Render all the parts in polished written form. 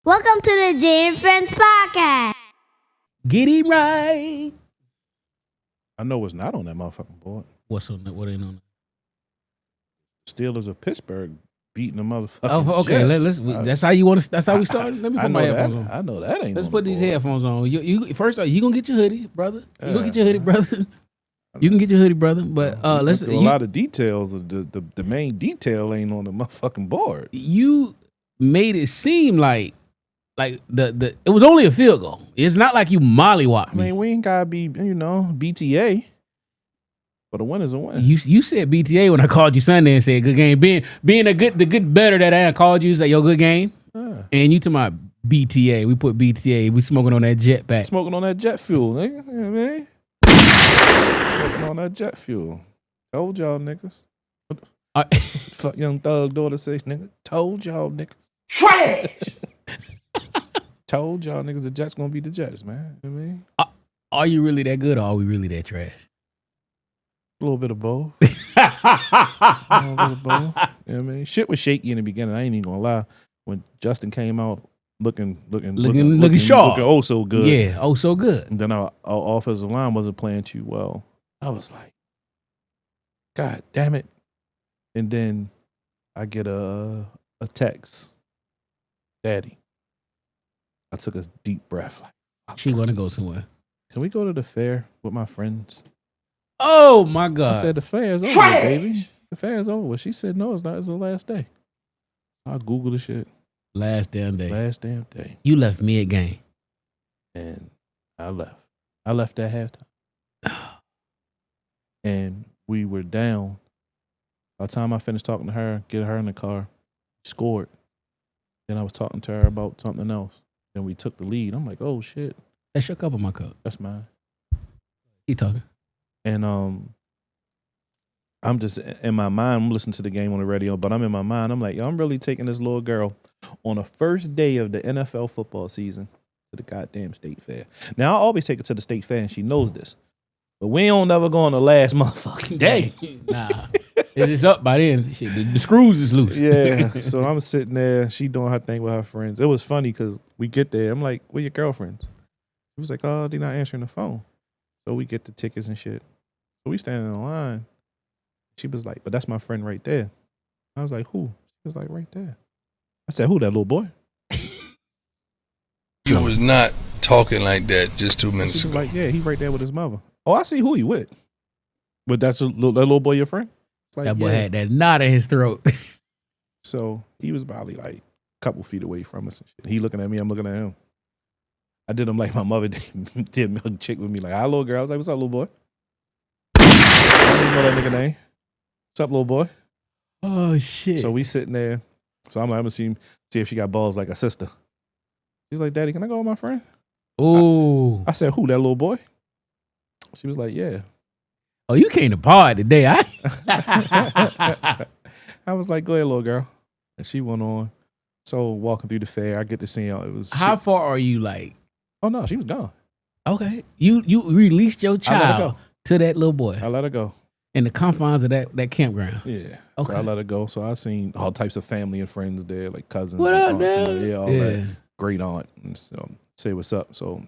Welcome to the Jay and Friends Podcast. Get it right. I know it's not on that motherfucking board. What's on that? What ain't on Steelers of Pittsburgh beating the motherfucking Oh, okay. Jets. That's how you want to. That's how we started. Let me I put know my that. headphones on. I know that ain't. Let's on put the these board. headphones on. You first. You gonna get your hoodie, brother. You gonna get your Yeah. hoodie, brother. You can get your hoodie, brother. But let's. A lot of details. The main detail ain't on the motherfucking board. You made it seem like the it was only a field goal. It's not like you mollywopped I me. mean, we ain't gotta be BTA. But a win is a win. You said BTA when I called you Sunday and said good game. Being the good better that I called you, said yo good game. Yeah. And you to my BTA. We put BTA. We smoking on that jet pack. Smoking on that jet fuel, nigga. You know what I mean? Smoking on that jet fuel. Told y'all niggas. Fuck young thug daughter say, nigga. Told y'all niggas. Trash! Told y'all niggas the Jets gonna be the Jets, man. You know what I mean? Are you really that good or are we really that trash? A little bit of both. A little bit of both. You know what I mean? Shit was shaky in the beginning. I ain't even gonna lie. When Justin came out looking sharp. looking oh so good. Yeah, oh so good. And then our offensive line wasn't playing too well. I was like, God damn it. And then I get a text. Daddy. I took a deep breath. Like, She gonna go somewhere. can we go to the fair with my friends? Oh my God. I said, the fair is over, with, baby. The fair is over. with. She said, no, it's not. It's the last day. I Googled the shit. Last damn day. Last damn day. You left me at game. And I left. I left at halftime. And we were down. By the time I finished talking to her, get her in the car, she scored. Then I was talking to her about something else. Then we took the lead. I'm like, oh shit, That's your cup of my cup. that's mine. Keep talking. And I'm just in my mind. I'm listening to the game on the radio, but I'm in my mind. I'm like, yo, I'm really taking this little girl on the first day of the NFL football season to the goddamn state fair. Now I always take her to the state fair, and she knows this. But we don't never go on the last motherfucking day. Nah. It's up by then. Shit, the screws is loose. Yeah. So I'm sitting there. She doing her thing with her friends. It was funny because we get there. I'm like, where your girlfriends? She was like, oh, they're not answering the phone. So we get the tickets and shit. So we standing in line. She was like, but that's my friend right there. I was like, who? She was like, right there. I said, who, that little boy? You was not talking like that just 2 She minutes was ago. like, yeah, he right there with his mother. Oh, I see who he with. But that's that little boy your friend? It's like, That boy yeah. had that knot in his throat. So he was probably like a couple feet away from us and shit. He looking at me, I'm looking at him. I did him like my mother did a chick with me, like, hi, little girl. I was like, what's up, little boy? I don't even know that nigga name. What's up, little boy? Oh shit. So we sitting there. So I'm gonna see if she got balls like a sister. She's like, Daddy, can I go with my friend? Ooh. I said, who, that little boy? She was like, yeah. Oh, you came to party today. I was like, go ahead, little girl. And she went on. So walking through the fair, I get to see how it was. How far are you like? Oh no, she was gone. Okay. You released your I let her child go. to that little boy I let her go. in the confines of that campground. Yeah. Okay. So I let her go. So I seen all types of family and friends there, like cousins. What and up, aunts and man? yeah, all that. Great aunt. And so say what's up. So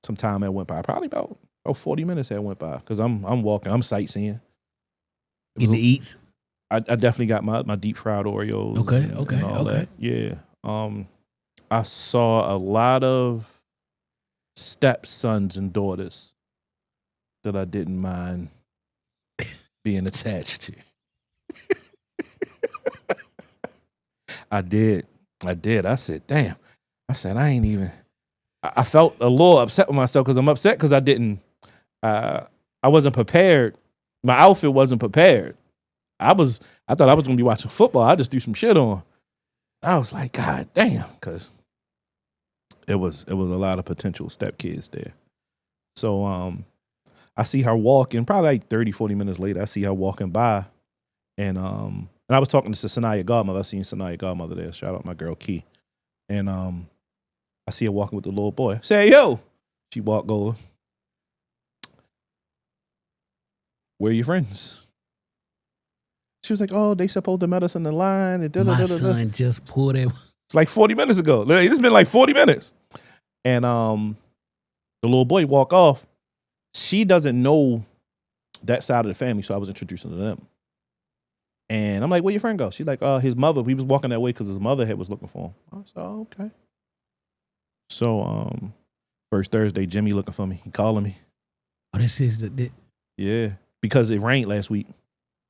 some time that went by, probably about 40 minutes that went by. Because I'm walking, I'm sightseeing. It Get was the eats. I definitely got my deep fried Oreos. Okay, and okay, all okay. that. Yeah. I saw a lot of stepsons and daughters that I didn't mind being attached to. I did. I said, damn. I said, I ain't even. I felt a little upset with myself because I'm upset because I didn't. I wasn't prepared. My outfit wasn't prepared. I thought I was gonna be watching football. I just threw some shit on. I was like, God damn, because it was a lot of potential stepkids there. So I see her walking, probably like 30, 40 minutes later, I see her walking by. And I was talking to Sanaya Godmother. I seen Sanaya Godmother there. Shout out my girl Key. And I see her walking with the little boy. I say, yo. She walked over. Where are your friends? She was like, oh, they supposed to met us in the line. And My son just pulled that. It's like 40 minutes ago. It's been like 40 minutes. And the little boy walk off. She doesn't know that side of the family, so I was introducing to them. And I'm like, where your friend go? She's like, his mother. We was walking that way because his mother was looking for him. I said, oh, okay. So first Thursday, Jimmy looking for me. He calling me. Oh, this is the Yeah, because it rained last week.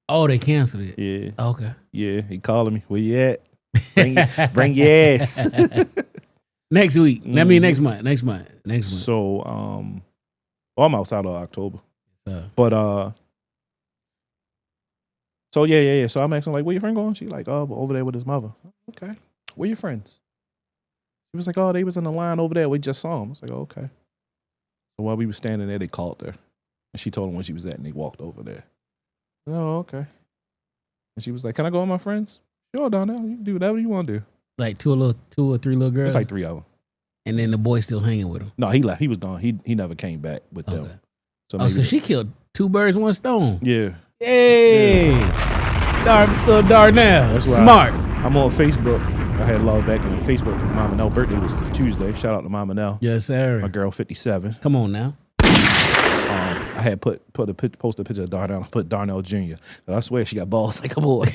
Oh, they canceled it. Yeah. Okay. Yeah, he calling me. Where you at? Bring your ass. Next week. I mean, next month. Next month. So, I'm outside of October. But so yeah. So I'm asking like, where your friend going? She like, over there with his mother. Okay. Where your friends? He was like, oh, they was in the line over there. We just saw him. I was like, okay. So while we were standing there, they called her. And she told them where she was at, and they walked over there. Oh, okay. And she was like, can I go with my friends? Sure, Donnell. You can do whatever you want to do. Like two or three little girls? It's like 3 of them. And then the boy still hanging with him? No, he left. He was gone. He never came back with them. So she killed 2 birds, 1 stone. Yeah. Hey. Little Darnell. That's smart. I'm on Facebook. I had logged back on Facebook because Mama Nell's birthday was Tuesday. Shout out to Mama Nell. Yes, sir. My girl, 57. Come on now. I had posted a picture of Darnell. I put Darnell Jr. I swear she got balls like a boy.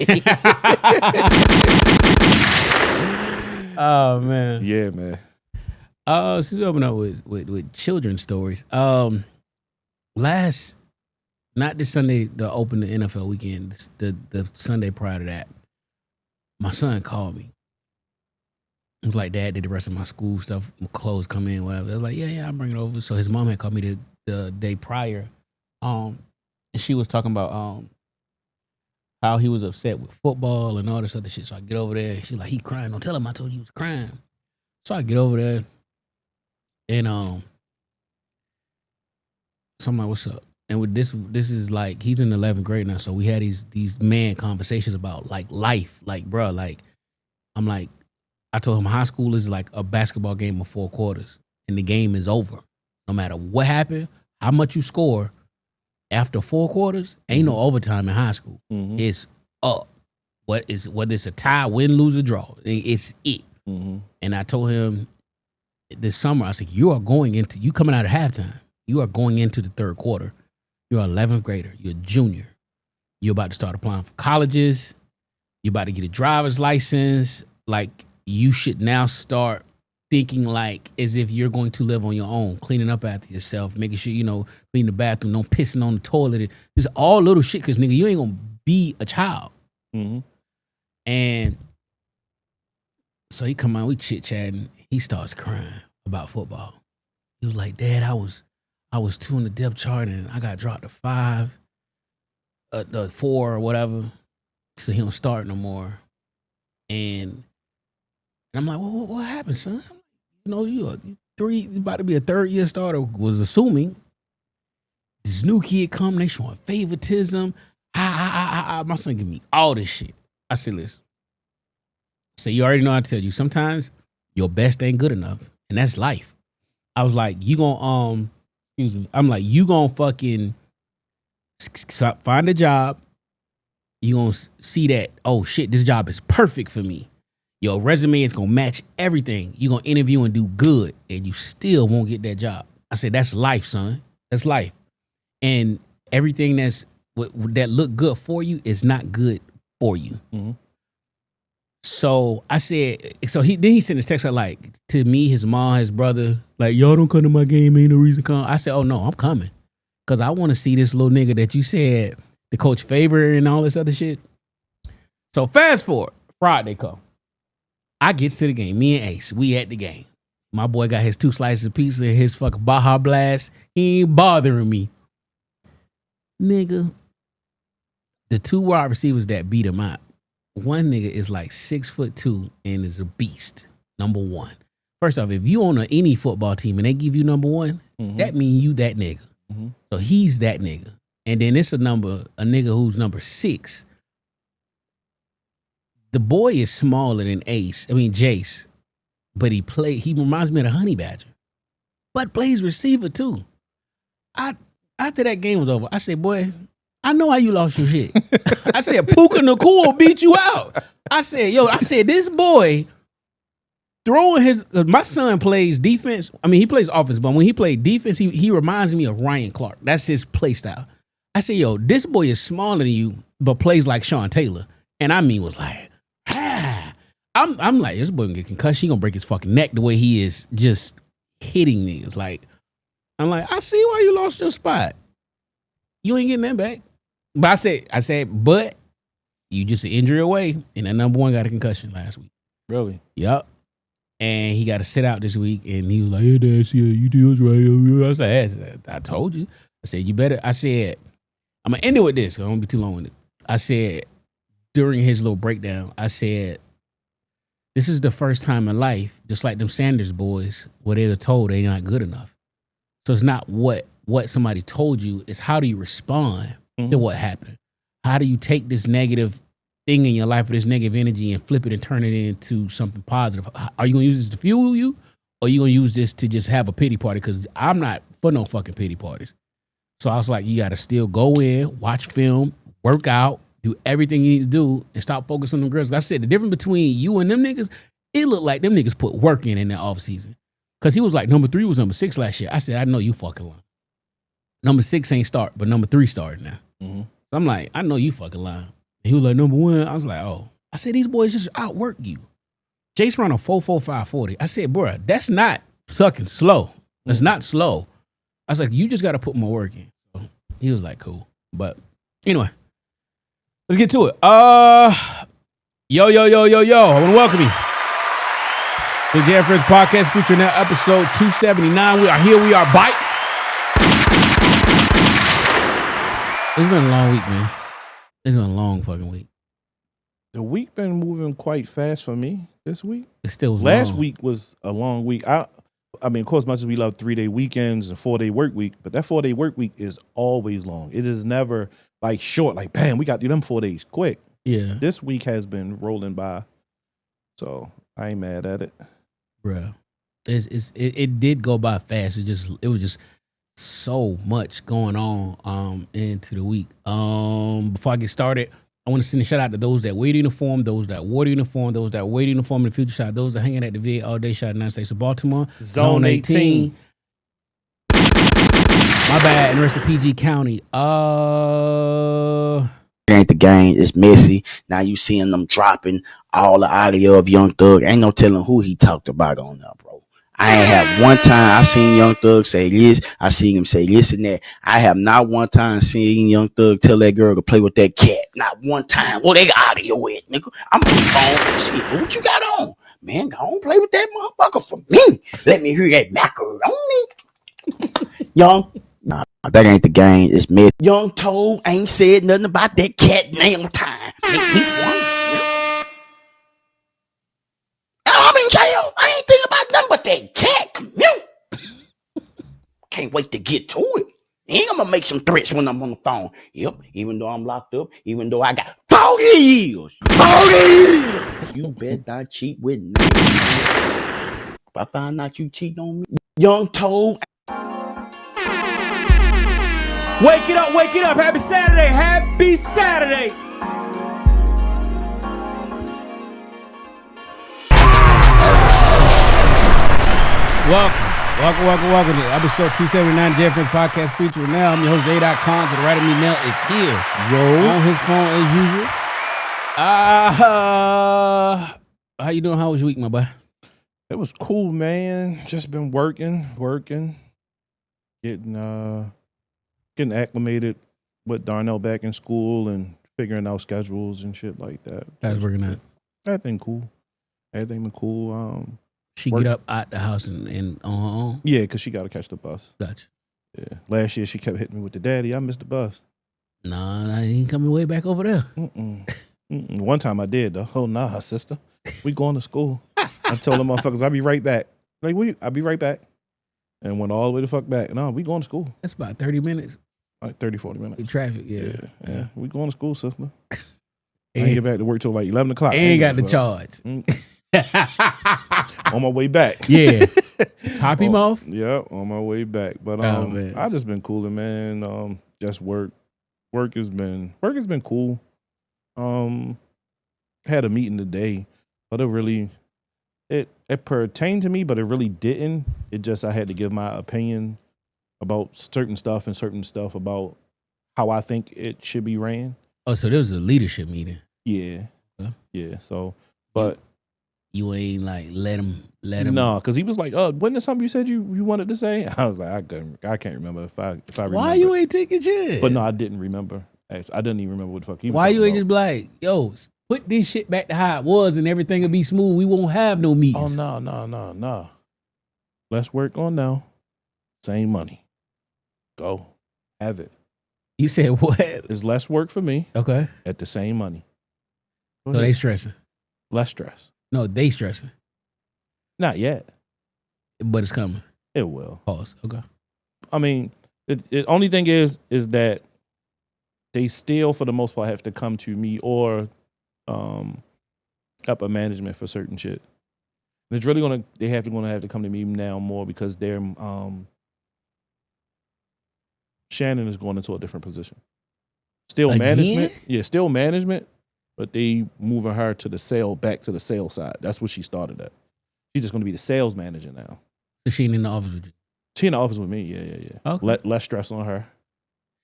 Oh man. Yeah, man. Since we open up with children's stories. Not this Sunday to open the NFL weekend, the Sunday prior to that, my son called me. He was like, Dad, did the rest of my school stuff, my clothes come in, whatever. I was like, yeah, I'll bring it over. So his mom had called me the day prior. And she was talking about how he was upset with football and all this other shit. So I get over there, and she's like, he crying. Don't tell him I told you he was crying. So I get over there, and so I'm like, what's up? And with this is like, he's in 11th grade now, so we had these man conversations about like life, like bro, like I'm like, I told him high school is like a basketball game of 4 quarters, and the game is over. No matter what happened, how much you score, after 4 quarters, ain't no overtime in high school. Mm-hmm. It's up. Whether it's a tie, win, lose, or draw, it's it. Mm-hmm. And I told him this summer, I said, you coming out of halftime. You are going into the 3rd quarter. You're an 11th grader. You're a junior. You're about to start applying for colleges. You're about to get a driver's license. Like, you should now start thinking like as if you're going to live on your own, cleaning up after yourself, making sure, clean the bathroom, no pissing on the toilet. It's all little shit because, nigga, you ain't going to be a child. Mm-hmm. And so he come out, we chit-chatting. He starts crying about football. He was like, Dad, I was 2 in the depth chart and I got dropped to 5, 4 or whatever. So he don't start no more. And I'm like, well, what happened, son? You about to be a 3rd-year starter. Was assuming this new kid come, they showing favoritism. My son give me all this shit. I said, listen. So you already know I tell you, sometimes your best ain't good enough, and that's life. I was like, you gonna excuse me. I'm like, you gonna fucking find a job. You gonna see that, oh shit, this job is perfect for me. Your resume is gonna match everything. You're gonna interview and do good, and you still won't get that job. I said, that's life, son. That's life. And everything that look good for you is not good for you. Mm-hmm. So I said, he sent his text out like, to me, his mom, his brother, like, y'all don't come to my game, ain't no reason to come. I said, oh no, I'm coming. Cause I want to see this little nigga that you said the coach favorite and all this other shit. So fast forward, Friday come. I get to the game. Me and Ace, we at the game. My boy got his 2 slices of pizza and his fucking Baja Blast. He ain't bothering me. Nigga, the 2 wide receivers that beat him out, one nigga is like 6'2" and is a beast. Number 1. First off, if you on any football team and they give you number 1, mm-hmm. that mean you that nigga. Mm-hmm. So he's that nigga. And then it's a nigga who's number 6. The boy is smaller than Jace, but he reminds me of the Honey Badger, but plays receiver too. After that game was over, I said, boy, I know how you lost your shit. I said, Puka Nakua beat you out. I said, this boy throwing his. My son plays defense. I mean, he plays offense, but when he played defense, he reminds me of Ryan Clark. That's his play style. I said, yo, this boy is smaller than you, but plays like Sean Taylor. And I mean, was like, I'm like, this boy gonna get concussed. He gonna break his fucking neck the way he is just hitting niggas. Like, I'm like, I see why you lost your spot. You ain't getting that back. But I said, but you just an injury away, and that number one got a concussion last week. Really? Yup. And he got to sit out this week, and he was like, hey, Dad, you do this right. I said, I told you. I said, you better. I said, I'm going to end it with this. I won't be too long with it. I said, during his little breakdown, I said, this is the first time in life, just like them Sanders boys, where they were told they're not good enough. So it's not what somebody told you, it's how do you respond to what happened? How do you take this negative thing in your life, or this negative energy, and flip it and turn it into something positive? Are you going to use this to fuel you, or are you going to use this to just have a pity party? Because I'm not for no fucking pity parties. So I was like, you got to still go in, watch film, work out, do everything you need to do, and stop focusing on them girls. Like I said, the difference between you and them niggas, it looked like them niggas put work in their offseason. Because he was like, number 3 was number 6 last year. I said, I know you fucking lying. Number 6 ain't start, but number 3 started now. So I'm like, I know you fucking lying. He was like, number 1. I was like, oh. I said, these boys just outwork you. Jace run a 4.45 40. I said, bro, that's not fucking slow. That's not slow. I was like, you just got to put more work in. So he was like, cool. But anyway, let's get to it. Yo. I want to welcome you. The Jam Friends Podcast featuring now episode 279. We are here. We are bike. It's been a long week, man. It's been a long fucking week. The week been moving quite fast for me this week. It still was Last long. week was a long week. I mean, of course, much as we love 3-day weekends and 4-day work week, but that 4-day work week is always long. It is never like short, like, bam, we got through them 4 days quick. Yeah. This week has been rolling by. So I ain't mad at it. Bruh. It did go by fast. It was just so much going on into the week. Before I get started, I want to send a shout out to those that wear the uniform, those that wore the uniform, those that wear the uniform in the future. Shout out those that hanging at the VA all day. Shout out to the United States of Baltimore. Zone 18. My bad. And the rest of PG County. It ain't the game. It's messy. Now you seeing them dropping all the audio of Young Thug. Ain't no telling who he talked about on there, bro. I ain't have one time I seen Young Thug say this. I seen him say this and that. I have not one time seen Young Thug tell that girl to play with that cat. Not one time. Well, they got audio it, nigga. I'm on the phone. Shit, what you got on? Man, go on play with that motherfucker for me. Let me hear that macaroni. Young. Nah, that ain't the game. It's messy. Young Toad ain't said nothing about that cat damn time. Make me wonder. I'm in jail. I ain't thinking about nothing but that cat. Come here. Can't wait to get to it. Then I'm gonna make some threats when I'm on the phone. Yep, even though I'm locked up, even though I got 40 years. 40 years. You bet not cheat with me. If I find out you cheat on me, Young Toad. Wake it up. Happy Saturday. Welcome to episode 279 Jam Friends Podcast featuring Nell. I'm your host, Day.com. To the right of me, Nell is here. Yo. On his phone as usual. How you doing? How was your week, my boy? It was cool, man. Just been working, getting acclimated with Darnell back in school and figuring out schedules and shit like that. How's working out? Everything cool. Everything been cool. She get up out the house and on her own? Yeah, because she got to catch the bus. Gotcha. Yeah. Last year, she kept hitting me with the daddy. I missed the bus. Nah, I ain't coming way back over there. One time I did, though. Oh, nah, sister. We going to school. I told them motherfuckers, I'll be right back. Like, I'll be right back. And went all the way the fuck back. No, we going to school. That's about 30 minutes. Like 30, 40 minutes. In traffic, yeah. We going to school, sister. I ain't get back to work till like 11 o'clock. Ain't got the charge. On my way back. Yeah. Top him off? Yeah, on my way back. But I just been cooling, man. Just work. Work has been cool. Had a meeting today, but it it pertained to me, but it really didn't. It just I had to give my opinion about certain stuff about how I think it should be ran. Oh, so there was a leadership meeting. Yeah. Okay. Yeah. So, but you ain't like let him. No, because he was like, wasn't it something you said you wanted to say? I was like, I can't remember if I remember. Why you ain't taking shit? But no, I didn't remember. Actually, I didn't even remember what the fuck he was Why talking you ain't about. just be like, yo, put this shit back to how it was and everything will be smooth. We won't have no Oh, meetings. no. Let's work on now. Same money. Go. Have it. You said what? It's less work for me Okay. at the same money. Go So ahead. they stressing. Less stress. No, they stressing. Not yet. But it's coming. It will. Pause. Okay. I mean, it only thing is that they still, for the most part, have to come to me or upper management for certain shit. And it's really gonna have to come to me now more because they're Shannon is going into a different position. Still Again? management. Yeah, still management, but they moving her to back to the sales side. That's what she started at. She's just gonna be the sales manager now. So she ain't in the office with you. She in the office with me. Yeah. Okay. Less stress on her.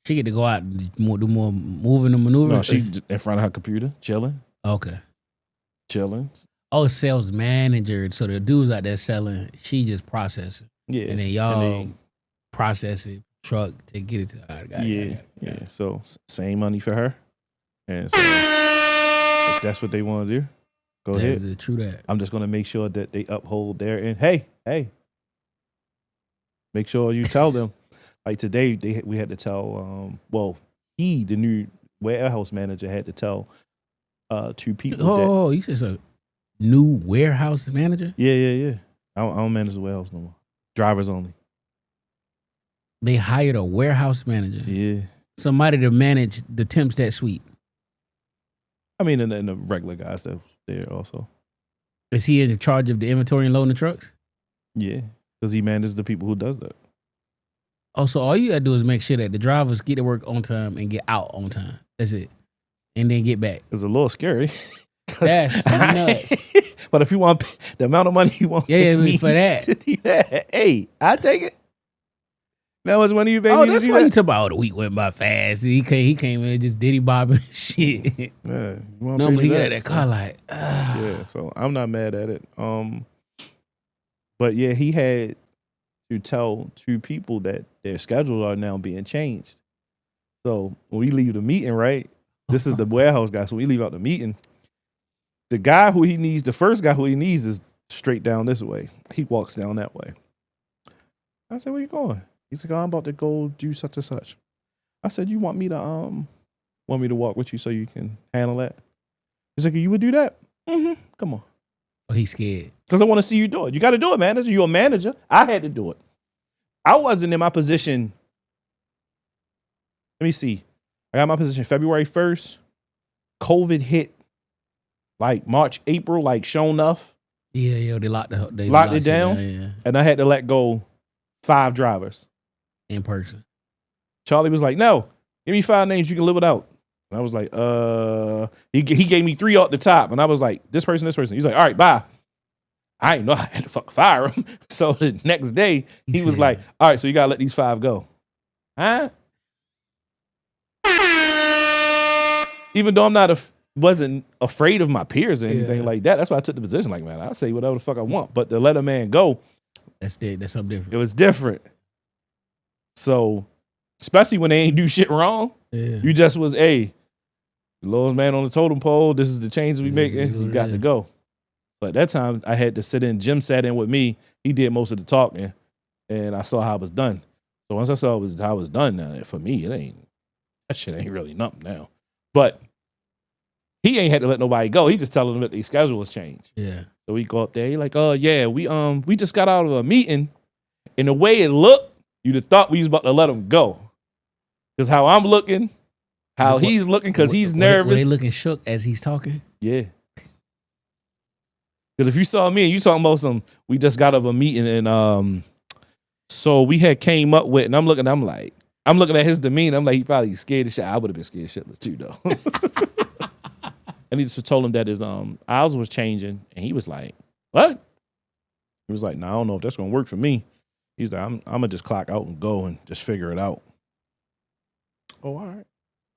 She get to go out and do more moving and maneuvering. No, she in front of her computer, chilling. Chilling. Oh, sales manager. So the dudes out there selling, she just processing. Yeah. And then y'all process it, truck to get it to her. Yeah. So same money for her. And so if that's what they want to do, go ahead. True that. I'm just going to make sure that they uphold their end. Hey. Make sure you tell them. Like today, we had to tell, the new warehouse manager had to tell 2 people that. You said so. New warehouse manager? Yeah. I don't manage the warehouse no more. Drivers only. They hired a warehouse manager. Yeah. Somebody to manage the temps that suite. I mean, and the regular guys that there also. Is he in charge of the inventory and loading the trucks? Yeah, because he manages the people who does that. Oh, so all you gotta do is make sure that the drivers get to work on time and get out on time. That's it. And then get back. It's a little scary. That's nuts. But if you want the amount of money you want, For that. Hey, I take it. That was money you paid Oh, me that's to do why you that? talk about the week went by fast. He came in just diddy bobbing shit. Yeah, you wanna No, pay but me he got that so- car like, Yeah, so I'm not mad at it. But yeah, he had to tell 2 people that their schedules are now being changed. So when we leave the meeting, right? This is the warehouse guy. So we leave out the meeting. The guy who he needs, the first guy who he needs is straight down this way. He walks down that way. I said, where you going? He's like, I'm about to go do such and such. I said, you want me to walk with you so you can handle that? He's like, you would do that? Mm-hmm. Come on. oh, he's scared. Because I want to see you do it. You got to do it, manager. You're a manager. I had to do it. I wasn't in my position. Let me see. I got my position February 1st. COVID hit like March, April, like shown enough. Yeah, they locked Locked it down? Yeah, And I had to let go 5 drivers. in person. Charlie was like, no, give me 5 names you can live without. And I was like, he gave me 3 off the top. And I was like, this person. He's like, all right, bye. I didn't know I had to fucking fire him. So the next day, he was said- like, all right, so you got to let these 5 go. Huh? Even though wasn't afraid of my peers or anything Yeah. like that. That's why I took the position. Like, man, I'll say whatever the fuck I want. But to let a man go, That's something it different. was different. So, especially when they ain't do shit wrong, Yeah. you just was, the lowest man on the totem pole. This is the change we making. You got to go. But at that time, I had to sit in. Jim sat in with me. He did most of the talking, and I saw how it was done. So once I saw how it was done, now for me, that shit ain't really nothing now. But he ain't had to let nobody go. He just telling them that their schedule was changed. Yeah. So we go up there. He like, oh yeah, we just got out of a meeting, and the way it looked, you'd have thought we was about to let him go. Because how I'm looking, how he's looking, because he's nervous. Were they looking shook as he's talking? Yeah. Because if you saw me and you talking about we just got out of a meeting, and so we had came up with, and I'm looking at his demeanor. I'm like, he probably scared as shit. I would have been scared shitless too, though. And he just told him that his aisles was changing, and he was like, "What?" He was like, "No, I don't know if that's gonna work for me." He's like, "I'm gonna just clock out and go and just figure it out." Oh, all right.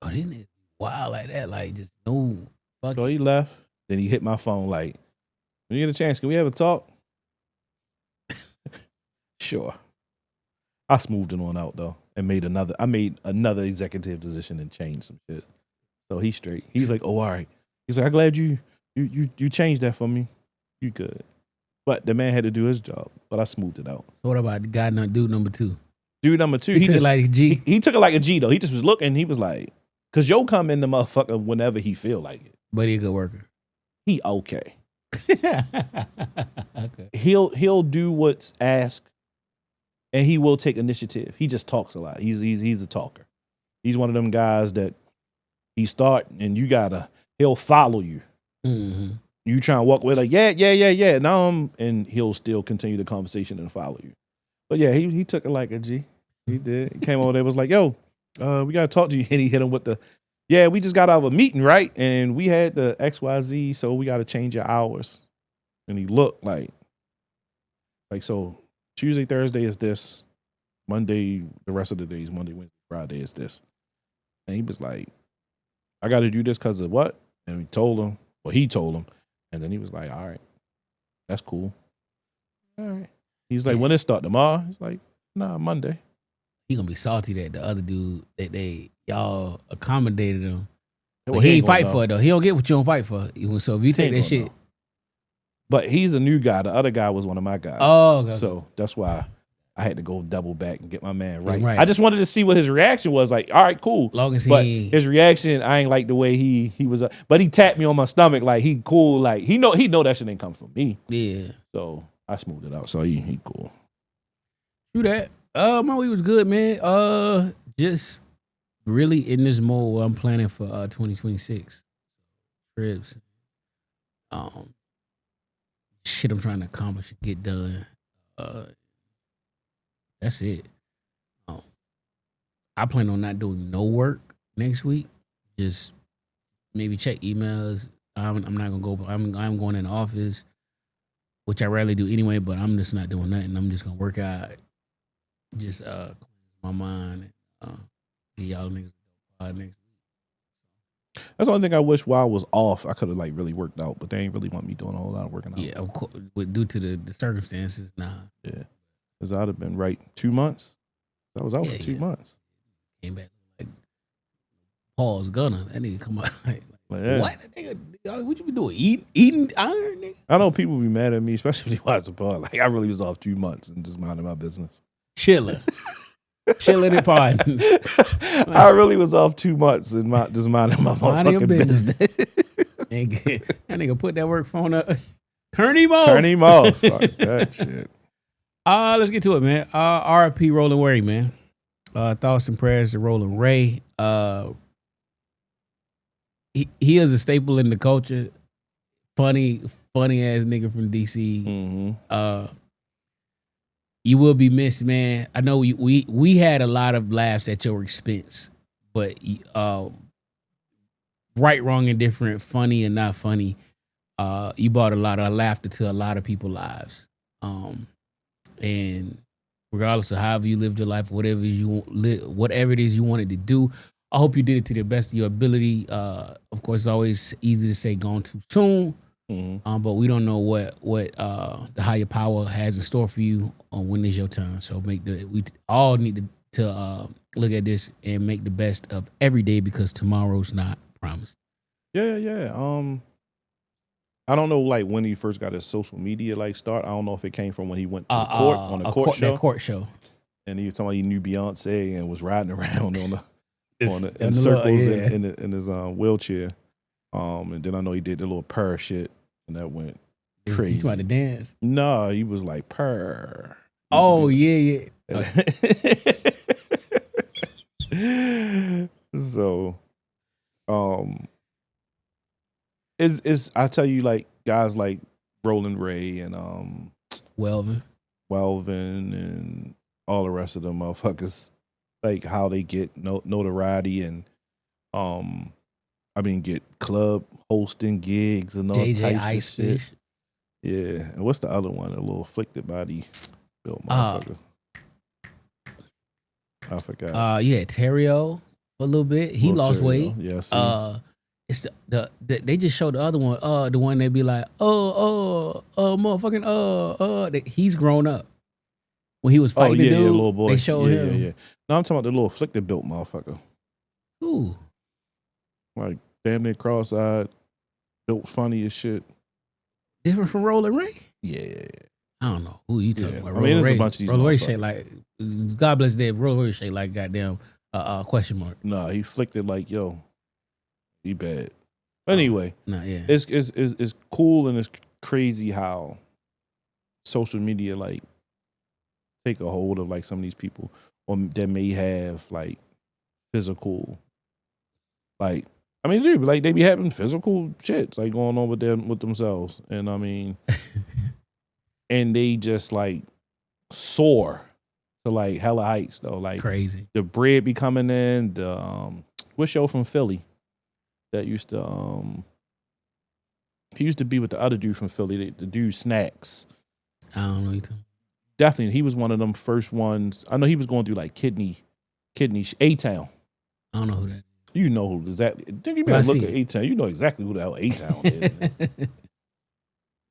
Oh, didn't it wild like that? Like just no fuck. So he left. Then he hit my phone like, "When you get a chance, can we have a talk?" Sure. I smoothed it on out though and I made another executive decision and changed some shit. So he's straight. He's like, "Oh, all right." He's like, "I'm glad you changed that for me. You good." But the man had to do his job. But I smoothed it out. What about the guy dude number 2? Dude number 2, He took it just like a G. he took it like a G though. He just was looking. He was like, "Cause Joe come in the motherfucker whenever he feel like it. But he a good worker. He okay. Okay. He'll do what's asked, and he will take initiative. He just talks a lot. He's a talker. He's one of them guys that he start and he'll follow you. Mm-hmm. You try and walk away like yeah. Now and he'll still continue the conversation and follow you. But yeah, he took it like a G. He did. He came over there, was like, "Yo, we gotta talk to you." And he hit him with the, "Yeah, we just got out of a meeting, right? And we had the XYZ, so we gotta change your hours." And he looked like so Tuesday, Thursday is this. Monday, the rest of the days, Monday, Wednesday, Friday is this. And he was like, "I gotta do this because of what?" And he told him. And then he was like, "All right, that's cool. All right." He was like, "When it start tomorrow?" He's like, "Nah, Monday." He gonna be salty that the other dude that y'all accommodated him. Well, But he ain't gonna fight know. for it though. He don't get what you don't fight for. So if you take He that ain't shit, gonna know. But he's a new guy. The other guy was one of my guys. Oh, okay. So that's why I had to go double back and get my man right. Right. I just wanted to see what his reaction was. Like, all right, cool. long as But he his reaction, I ain't like the way he was. But he tapped me on my stomach like he cool. Like he know that shit ain't come from me. yeah. So I smoothed it out. So he cool. Do that. My week was good, man. Just really in this mode where I'm planning for 2026 trips. Shit I'm trying to accomplish and get done. That's it. I plan on not doing no work next week. Just maybe check emails. I'm not gonna go. I'm going in the office, which I rarely do anyway. But I'm just not doing nothing. I'm just gonna work out. Just cleanse my mind and get y'all niggas next week. That's the only thing I wish while I was off, I could have like really worked out, but they ain't really want me doing a whole lot of working out. Yeah, of course. Due to the circumstances, nah. Yeah. Because I'd have been right 2 months. I was out for 2 months. Came back like Paul's Gunner. That nigga come out like Yeah. what? That nigga, what you been doing? Eating iron, nigga? I know people be mad at me, especially if they watch the pod. Like I really was off 2 months and just minding my business. Chilling. Chilling and partying. I really was off 2 months and just minding my Minding your motherfucking business. That nigga put that work phone up. Turn him off. Turn him off. Fuck that shit. Let's get to it, man. RIP Roland Ray, man. Thoughts and prayers to Roland Ray. He is a staple in the culture. Funny ass nigga from DC. Mm-hmm. You will be missed, man. I know we had a lot of laughs at your expense, but right, wrong, and different, funny and not funny. You brought a lot of laughter to a lot of people's lives. And regardless of however you lived your life, whatever it is you wanted to do, I hope you did it to the best of your ability. Of course, it's always easy to say gone too soon. Mm-hmm. But we don't know what the higher power has in store for you on when is your turn. So we all need to look at this and make the best of every day because tomorrow's not promised. Yeah. I don't know like when he first got his social media like start. I don't know if it came from when he went to court on a court show. That court show. And he was talking about he knew Beyonce and was riding around in the circles little, yeah. in his wheelchair. And then I know he did the little purr shit, and that went crazy. He's about to dance. No, he was like purr. Oh yeah. So, it's I tell you like guys like Roland Ray and Welvin and all the rest of them motherfuckers, like how they get notoriety and get club hosting gigs and all JJ types of Ice shit. Fish. Yeah. And what's the other one? A little afflicted body built motherfucker. I forgot. Yeah, Terrio for a little bit. He lost weight. Yeah, I see. It's the they just showed the other one. The one that be like, motherfucking, he's grown up. When he was fighting the dude, little boy. they showed him. Yeah. No, I'm talking about the little afflicted built motherfucker. Ooh, Like damn near cross-eyed, built funny as shit. different from Rolling Ray. Yeah. I don't know who you talking about. I mean, there's a bunch of these Rolling Ray motherfuckers. shaped like God bless Dave. Rolling Ray shaped like goddamn question mark. Nah, he flicked it like, yo, he bad. Anyway, Nah, yeah. it's cool and it's crazy how social media like take a hold of like some of these people or that may have like physical, like I mean, dude, like they be having physical shit like going on with them with themselves, and I mean, and they just like soar to like hella heights though, like Crazy. the bread be coming in. The what show from Philly that used to he used to be with the other dude from Philly, the dude Snacks. I don't know you talking. Definitely, he was one of them first ones. I know he was going through like kidney A-Town. I don't know who that is. You know who exactly. Think you Well, I better look see at it. A-Town. You know exactly who the hell A-Town is.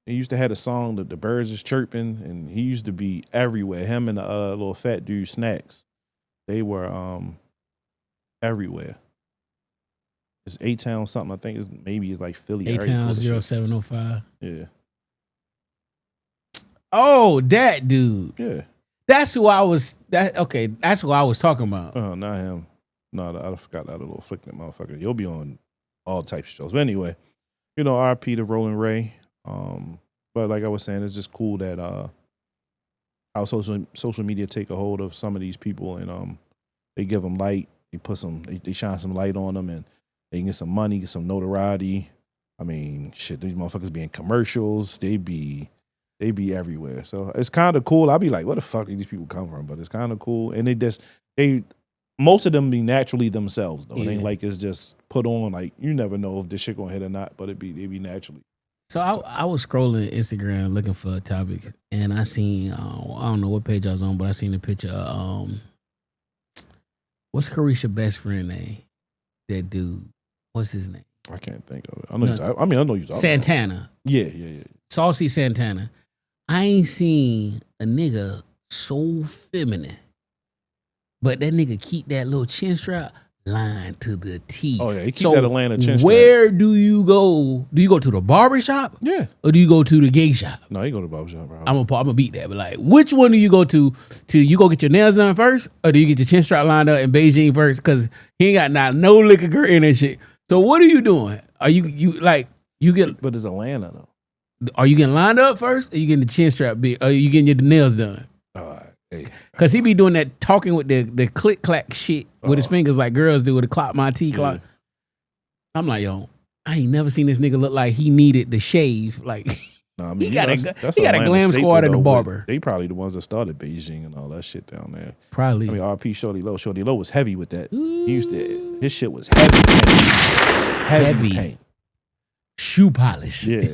He used to have a song that the birds is chirping, and he used to be everywhere. Him and the little fat dude Snacks, they were everywhere. It's A-Town something. I think it's like Philly. area A-Town code or shit. 0705. Yeah, Oh, that dude. yeah. That's who I was. That's who I was talking about. Oh, not him. No, I forgot that little afflicted motherfucker. You'll be on all types of shows. But anyway, you know, RP to Rolling Ray. But like I was saying, it's just cool that how social media take a hold of some of these people and they give them light. They shine some light on them and they can get some money, get some notoriety. I mean, shit, these motherfuckers be in commercials. They be everywhere. So it's kind of cool. I'll be like, where the fuck do these people come from? But it's kind of cool. And most of them be naturally themselves though. It ain't like it's just put on. Like you never know if this shit gonna hit or not, but they be naturally. So I was scrolling Instagram looking for topics, and I seen I don't know what page I was on, but I seen a picture of what's Carisha's best friend name? That dude. What's his name? I can't think of it. I know you. Santana. Yeah. Saucy Santana. I ain't seen a nigga so feminine, but that nigga keep that little chin strap line to the T. Oh yeah, he keep that Atlanta chin strap. Where do you go? Do you go to the barber shop? Yeah. Or do you go to the gay shop? No, he go to the barber shop, bro. I'm gonna beat that, but like, which one do you go to? You go get your nails done first, or do you get your chin strap lined up in Beijing first? Because he ain't got no liquor girl in that shit. So what are you doing? Are you get? But it's Atlanta though. Are you getting lined up first? Or you getting the chin strap big? Or you getting your nails done? Hey. Cause he be doing that talking with the click clack shit with his fingers like girls do with the clock my T clock. I'm like, yo, I ain't never seen this nigga look like he needed the shave. Like No, I mean, he got a Atlanta glam staple, squad in the though, barber. They probably the ones that started Beijing and all that shit down there. Probably. I mean, RP Shorty Low. Shorty Low was heavy with that. His shit was heavy. Paint. Shoe polish. Yeah.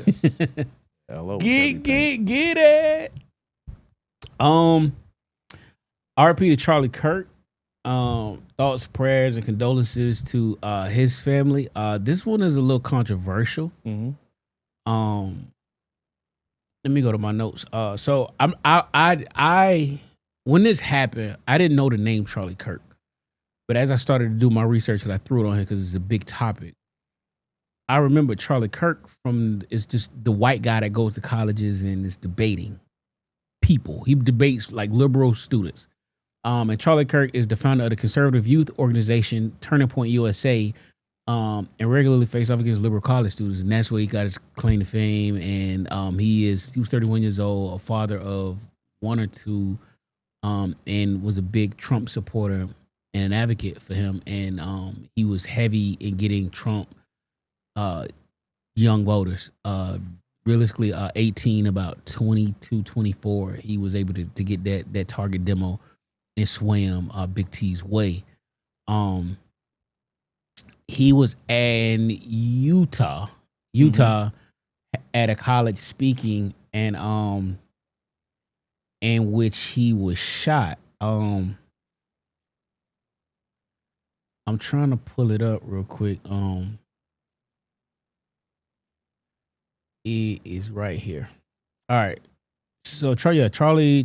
Hello, Get it. RP to Charlie Kirk. Thoughts, prayers, and condolences to his family. This one is a little controversial. Mm-hmm. Let me go to my notes. So I when this happened, I didn't know the name Charlie Kirk, but as I started to do my research, and I threw it on here because it's a big topic. I remember Charlie Kirk is just the white guy that goes to colleges and is debating people. He debates like liberal students. And Charlie Kirk is the founder of the conservative youth organization Turning Point USA, and regularly face off against liberal college students. And that's where he got his claim to fame. And he was 31 years old, a father of one or two, and was a big Trump supporter and an advocate for him. And he was heavy in getting Trump young voters. Realistically, 18, about 22, 24, he was able to get that target demo and swam Big T's way. He was in Utah at a college speaking, and in which he was shot. I'm trying to pull it up real quick. It is right here. All right. So Charlie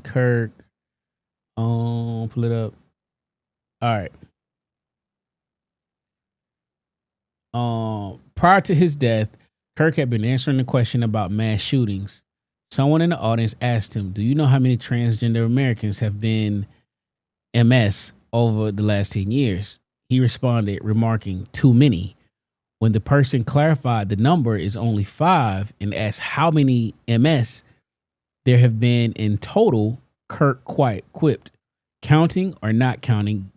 Kirk. Pull it up. All right. Prior to his death, Kirk had been answering the question about mass shootings. Someone in the audience asked him, "Do you know how many transgender Americans have been MS over the last 10 years?" He responded, remarking, "Too many." When the person clarified the number is only 5 and asked how many MS there have been in total, Kirk quite quipped, "Counting or not counting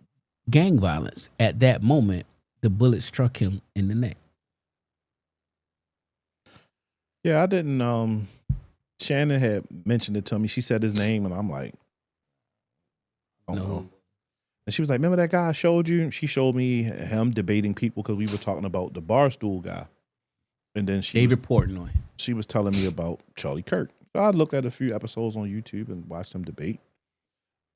gang violence." At that moment, the bullet struck him in the neck. Yeah, I didn't. Shannon had mentioned it to me. She said his name, and I'm like, I don't know. And she was like, "Remember that guy I showed you?" And she showed me him debating people because we were talking about the Barstool guy. And then David Portnoy. She was telling me about Charlie Kirk. So I looked at a few episodes on YouTube and watched him debate.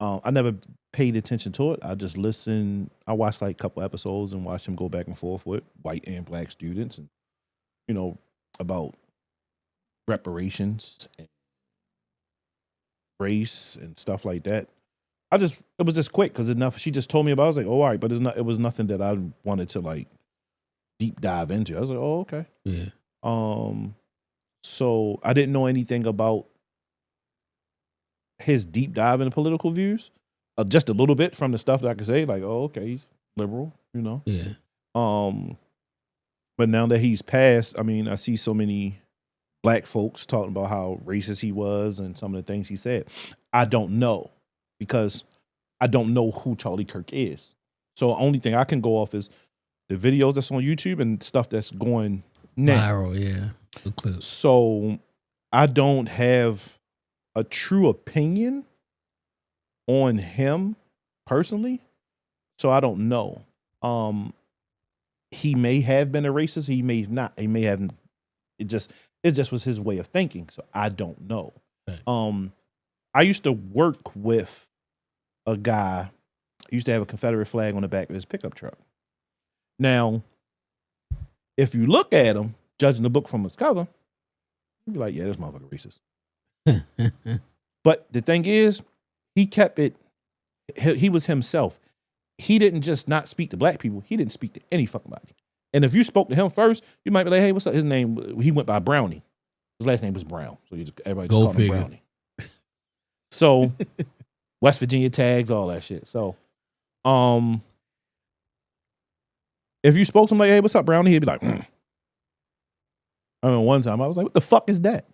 I never paid attention to it. I just listened. I watched like a couple episodes and watched him go back and forth with white and black students, and about reparations and race and stuff like that. It was just quick because enough. She just told me about it. I was like, oh, all right, but it was nothing that I wanted to like deep dive into. I was like, oh, okay. Yeah. So I didn't know anything about his deep dive into political views. Just a little bit from the stuff that I could say, like, oh, okay, he's liberal, Yeah. But now that he's passed, I mean, I see so many black folks talking about how racist he was and some of the things he said. I don't know because I don't know who Charlie Kirk is. So the only thing I can go off is the videos that's on YouTube and stuff that's going now. Viral, yeah. Good clips. So I don't have a true opinion on him personally. So I don't know. He may have been a racist. He may not. He may have. It just was his way of thinking. So I don't know. Right. I used to work with a guy who used to have a Confederate flag on the back of his pickup truck. Now, if you look at him, judging the book from its cover, you'd be like, yeah, this motherfucker racist. But the thing is, he kept it. He was himself. He didn't just not speak to black people. He didn't speak to any fucking body. And if you spoke to him first, you might be like, hey, what's up? His name, he went by Brownie. His last name was Brown. So everybody just called him Brownie. So West Virginia tags, all that shit. So if you spoke to him like, hey, what's up, Brownie? He'd be like, I remember one time I was like, what the fuck is that?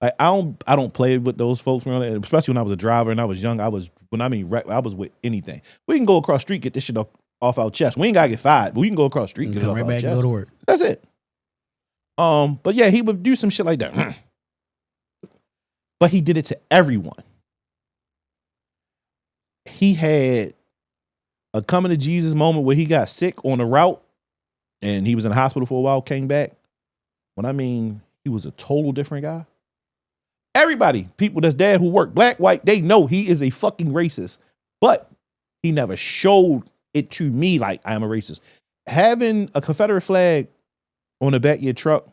I don't play with those folks around there, especially when I was a driver and I was young. I was with anything. We can go across the street, get this shit off our chest. We ain't gotta get fired, but we can go across the street and get it off our chest. Go to work. That's it. But yeah, he would do some shit like that. But he did it to everyone. He had a coming to Jesus moment where he got sick on the route and he was in the hospital for a while, came back. When I mean he was a total different guy. Everybody, people that's dad who work, black, white, they know he is a fucking racist. But he never showed it to me like I am a racist. Having a Confederate flag on the back of your truck,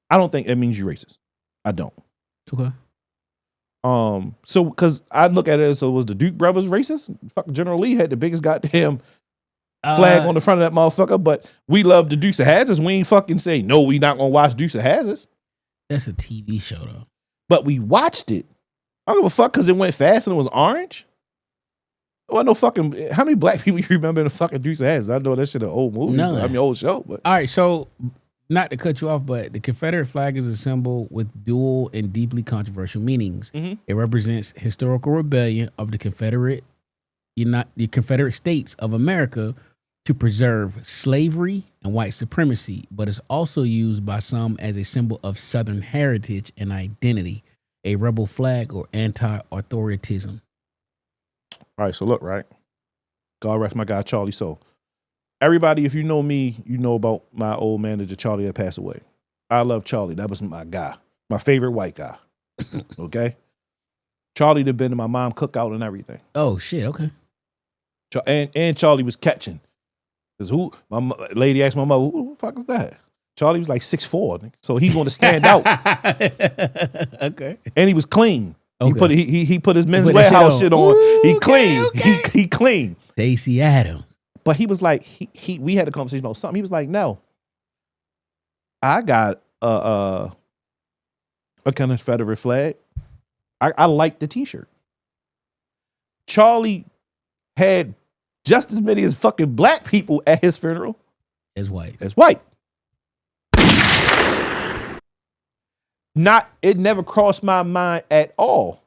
I don't think that means you're racist. I don't. Okay. So because I look at it as, so was the Duke brothers racist? Fucking General Lee had the biggest goddamn flag on the front of that motherfucker, but we love the Dukes of Hazzards. We ain't fucking say, no, we not gonna watch Dukes of Hazzards. That's a TV show though. But we watched it. I don't give a fuck because it went fast and it was orange. Well, no fucking. How many black people you remember in the fucking Dukes of Hazzards? I know that shit an old movie. None. I mean, old show. But all right, so not to cut you off, but the Confederate flag is a symbol with dual and deeply controversial meanings. Mm-hmm. It represents historical rebellion of the Confederate States of America to preserve slavery and white supremacy, but it's also used by some as a symbol of Southern heritage and identity, a rebel flag or anti-authoritarianism. all right, so look, right. God rest my guy Charlie Soul. Everybody, if you know me, you know about my old manager Charlie that passed away. I love Charlie. That was my guy, my favorite white guy. Okay, Charlie had been to my mom cookout and everything. Oh shit. Okay. And Charlie was catching. Cause lady asked my mother, who the fuck is that? Charlie was like 6'4", so he's going to stand out. Okay. And he was clean. Okay. He put his men's put that warehouse shit shit on. on. Ooh, He okay, clean. okay. He clean. Stacey Adams. But he was like, we had a conversation about something. He was like, no, I got a Confederate flag. I like the t-shirt. Charlie had just as many as fucking black people at his funeral As white. as white. It never crossed my mind at all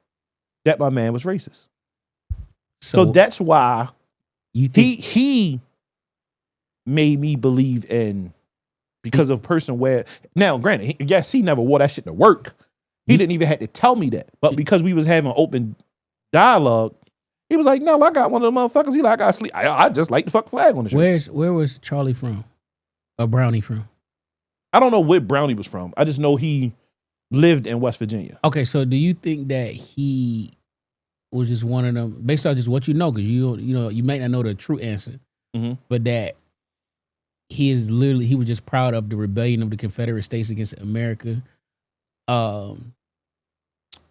that my man was racist. So that's why you think he made me believe in, because of person where, now granted, yes, he never wore that shit to work. He didn't even have to tell me that. But because we was having open dialogue, he was like, no, I got one of the motherfuckers. He like, I sleep. I just like the fuck flag on the shirt. where was Charlie from? Or Brownie from? I don't know where Brownie was from. I just know he lived in West Virginia. Okay, so do you think that he was just one of them, based on just what you know, because you might not know the true answer, but that he was just proud of the rebellion of the Confederate States against America. Oh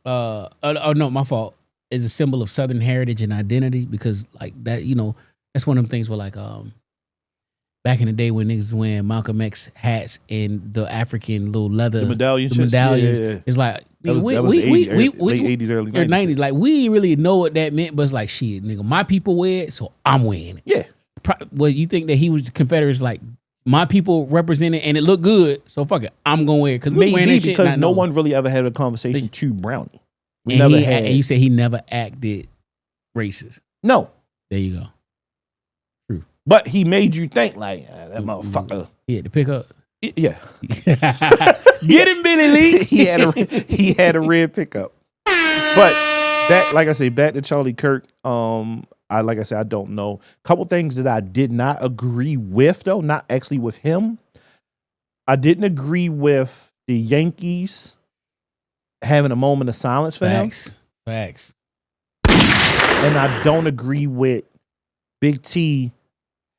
no, my fault. Is a symbol of Southern heritage and identity, because like that, that's one of them things where like back in the day when niggas wearing Malcolm X hats and the African little leather The medallions. Yeah. It's like That was we late 80s, early 90s. 90s. Like we didn't really know what that meant, but it's like shit, nigga, my people wear it, so I'm wearing it. Yeah. Well, you think that he was Confederates, like my people represented and it looked good, so fuck it, I'm gonna wear it because Maybe because no one really ever had a conversation to Brownie. We never had. And you said he never acted racist. No. There you go. True. But he made you think like, that motherfucker. He had to pick up. Yeah. Get him, Billy Lee. he had a red pickup. But that, like I say, back to Charlie Kirk, I don't know. Couple things that I did not agree with, though, not actually with him. I didn't agree with the Yankees having a moment of silence for him. Facts. And I don't agree with Big T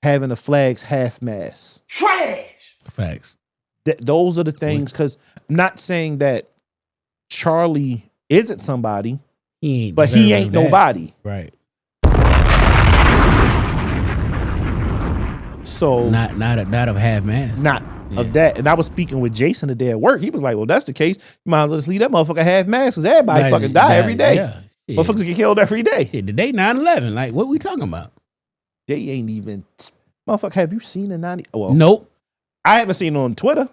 having the flags half-mast. Trash. Facts. Those are the things, because I'm not saying that Charlie isn't somebody, but he ain't nobody. Right. So not of half-mast. Not of that. And I was speaking with Jason today at work. He was like, well, that's the case. You might as well just leave that motherfucker half-mast, because everybody fucking die every day. Yeah. Motherfuckers get killed every day. Yeah, today 9/11. Like, what we talking about? They ain't even... Motherfucker, have you seen the 90? Well, Nope. I haven't seen it on Twitter.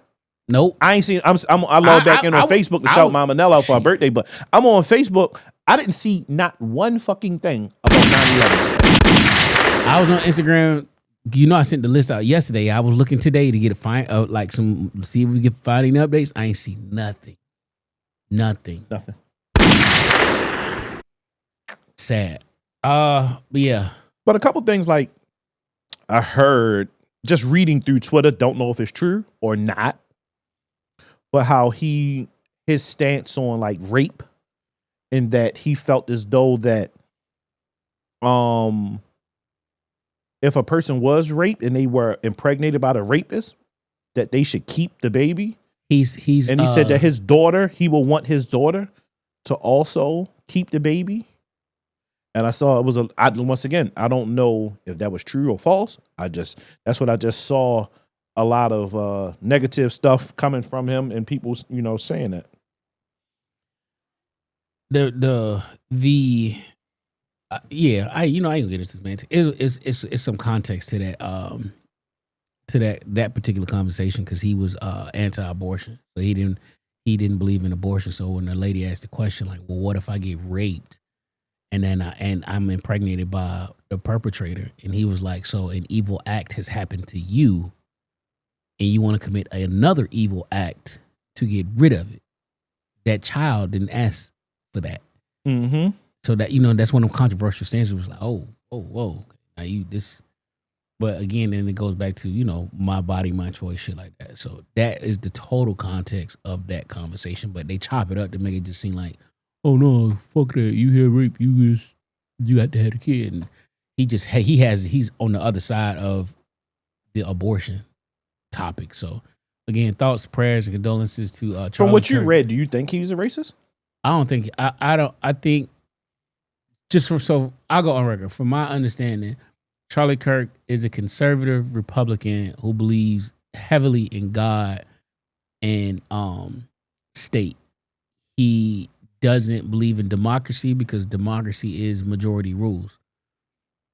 Nope. I ain't seen... I logged back in on Facebook to shout Mama Nell out for her birthday, but I'm on Facebook. I didn't see not one fucking thing about 9/11 today. I was on Instagram. I sent the list out yesterday. I was looking today to get see if we get finding updates. I ain't see nothing. Nothing. Sad. But yeah. But a couple things like I heard just reading through Twitter, don't know if it's true or not, but how his stance on like rape, and that he felt as though that if a person was raped and they were impregnated by the rapist, that they should keep the baby. He said that he will want his daughter to also keep the baby. And I saw once again, I don't know if that was true or false. That's what I just saw, a lot of negative stuff coming from him and people, saying that. I ain't gonna get into this, man. It's some context to that particular conversation, because he was anti-abortion, so he didn't believe in abortion. So when the lady asked the question, like, well, what if I get raped and then I'm impregnated by the perpetrator, and he was like, so an evil act has happened to you, and you want to commit another evil act to get rid of it. That child didn't ask for that. Mm-hmm. So that, that's one of the controversial stances. Was like, whoa. Now But again, then it goes back to, my body, my choice, shit like that. So that is the total context of that conversation. But they chop it up to make it just seem like, oh no, fuck that. You hear rape, you have to have a kid. And he's on the other side of the abortion topic. So again, thoughts, prayers, and condolences to Charlie From what you Kirk. read, do you think he's a racist? I don't think I think I'll go on record. From my understanding, Charlie Kirk is a conservative Republican who believes heavily in God and state. He doesn't believe in democracy because democracy is majority rules.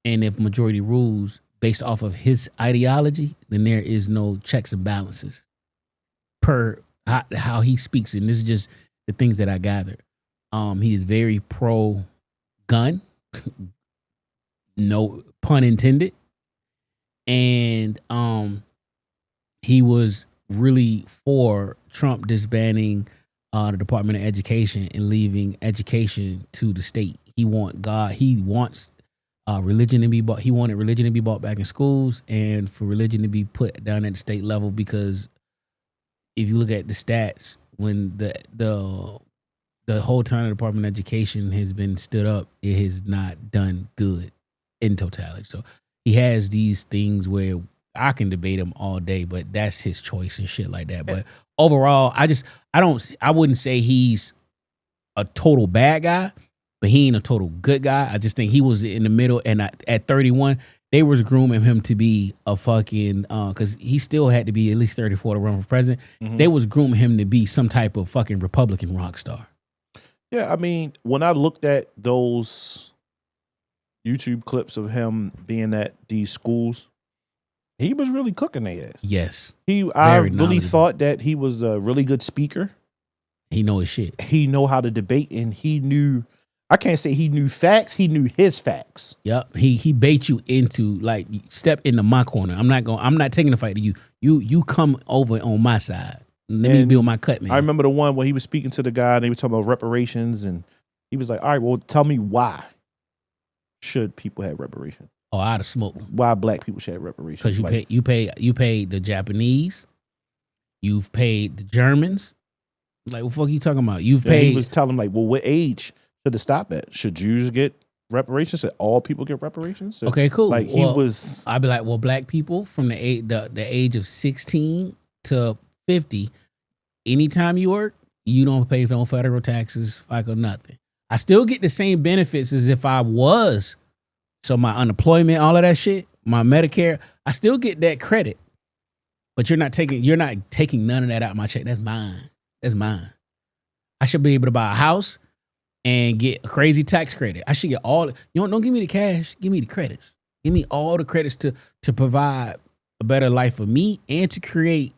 And if majority rules based off of his ideology, then there is no checks and balances per how he speaks. And this is just the things that I gathered. He is very pro gun, no pun intended. And he was really for Trump disbanding the Department of Education and leaving education to the state. He wants religion to be bought. He wanted religion to be bought back in schools and for religion to be put down at the state level, because if you look at the stats, when the whole time the Department of Education has been stood up, it has not done good in totality. So he has these things where I can debate him all day, but that's his choice and shit like that. But overall, I wouldn't say he's a total bad guy, but he ain't a total good guy. I just think he was in the middle, and at 31, they was grooming him to be a fucking, because he still had to be at least 34 to run for president. Mm-hmm. They was grooming him to be some type of fucking Republican rock star. Yeah, I mean, when I looked at those YouTube clips of him being at these schools, he was really cooking their ass. Yes. I really thought that he was a really good speaker. He know his shit. He know how to debate, and he knew, I can't say he knew facts, he knew his facts. Yep. He bait you into, like, step into my corner. I'm not taking the fight to you. You come over on my side. Let me build my cut, man. I remember the one when he was speaking to the guy and they were talking about reparations, and he was like, all right, well, tell me why should people have reparations? Oh, I'd have smoked them. Why black people should have reparations? Because you paid the Japanese, you've paid the Germans. Like, what the fuck are you talking about? You've paid. He was telling him, like, well, what age should it stop at? Should Jews get reparations? Should all people get reparations? So, okay, cool. Like, I'd be like, well, black people from the age of 16 to 50, anytime you work, you don't pay no federal taxes, FICA, nothing. I still get the same benefits as if I was. So my unemployment, all of that shit, my Medicare, I still get that credit. But you're not taking none of that out of my check. That's mine. That's mine. I should be able to buy a house and get a crazy tax credit. I should get all. Don't give me the cash. Give me the credits. Give me all the credits to provide a better life for me and to create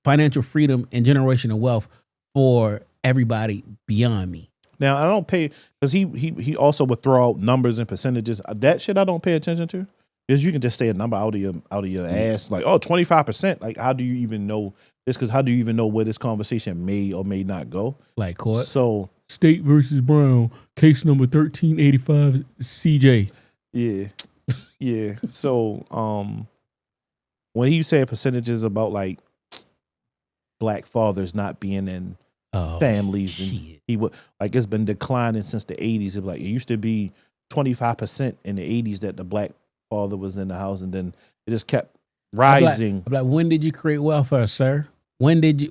financial freedom and generational wealth for everybody beyond me. Now, I don't pay, because he also would throw out numbers and percentages. That shit I don't pay attention to, because you can just say a number out of your ass, like, oh, 25%. Like, how do you even know this? Because how do you even know where this conversation may or may not go? Like court. So State versus Brown, case number 1385, CJ. Yeah. Yeah. So when he said percentages about like black fathers not being in families, and he would, like, it's been declining since the 80s. It used to be 25% in the 80s that the black father was in the house, and then it just kept rising. I'm like, when did you create welfare, sir? When did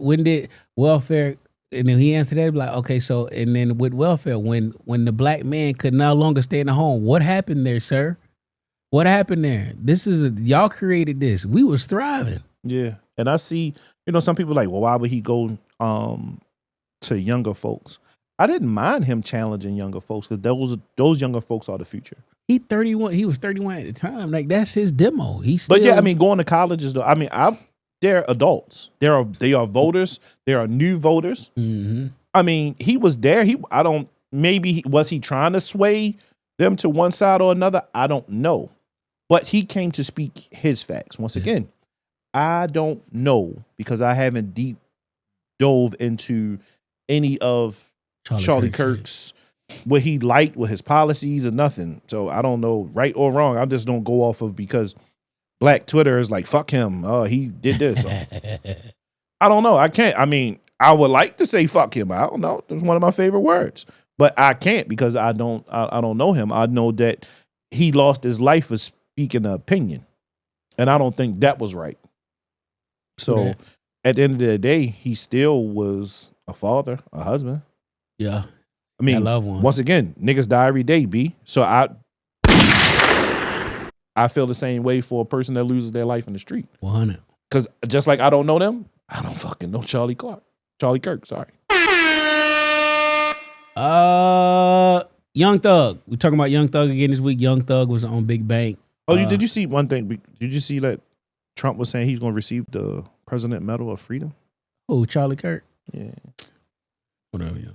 welfare? And then he answered that, like, okay, so, and then with welfare, when the black man could no longer stay in the home, what happened there, sir? What happened there? Y'all created this. We was thriving. Yeah. And I see, some people like, well, why would he go to younger folks? I didn't mind him challenging younger folks, because those younger folks are the future. He 31. He was 31 at the time. Like, that's his demo. But yeah, I mean, going to colleges though. I mean, they're adults. They are voters. They are new voters. Mm-hmm. I mean, he was there. Was he trying to sway them to one side or another? I don't know. But he came to speak his facts. Once again, I don't know, because I haven't deep dove into any of Charlie Kirk's, what he liked with his policies or nothing. So I don't know right or wrong. I just don't go off of, because black Twitter is like, fuck him. Oh, he did this. I don't know. I can't. I mean, I would like to say fuck him. I don't know. It's one of my favorite words. But I can't because I don't know him. I know that he lost his life for speaking an opinion. And I don't think that was right. So at the end of the day, he still was a father, a husband. Yeah. I mean, I love one. Once again, niggas die every day, B. So I feel the same way for a person that loses their life in the street. 100. Because just like I don't know them, I don't fucking know Charlie Kirk, sorry. Young Thug. We're talking about Young Thug again this week. Young Thug was on Big Bank. Oh, did you see one thing? Did you see that Trump was saying he's going to receive the President Medal of Freedom? Oh, Charlie Kirk. Yeah. Whatever, yeah.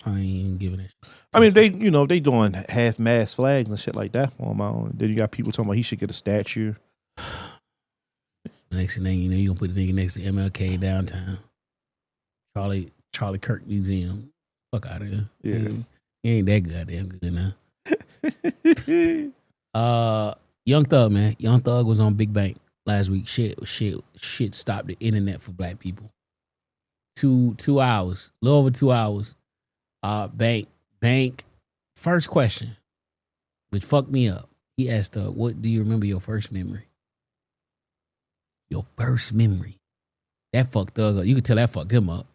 I ain't even giving it. I mean, they doing half-mast flags and shit like that for him. Then you got people talking about he should get a statue. Next thing you know, you gonna put the nigga next to MLK downtown. Charlie Kirk Museum. Fuck out of here. Yeah. He ain't that goddamn good now. Young Thug, man. Young Thug was on Big Bank last week. Shit stopped the internet for black people. 2 hours. A little over 2 hours. Bank. First question, which fucked me up. He asked her, what do you remember your first memory? Your first memory. That fucked Thug up. You could tell that fucked him up.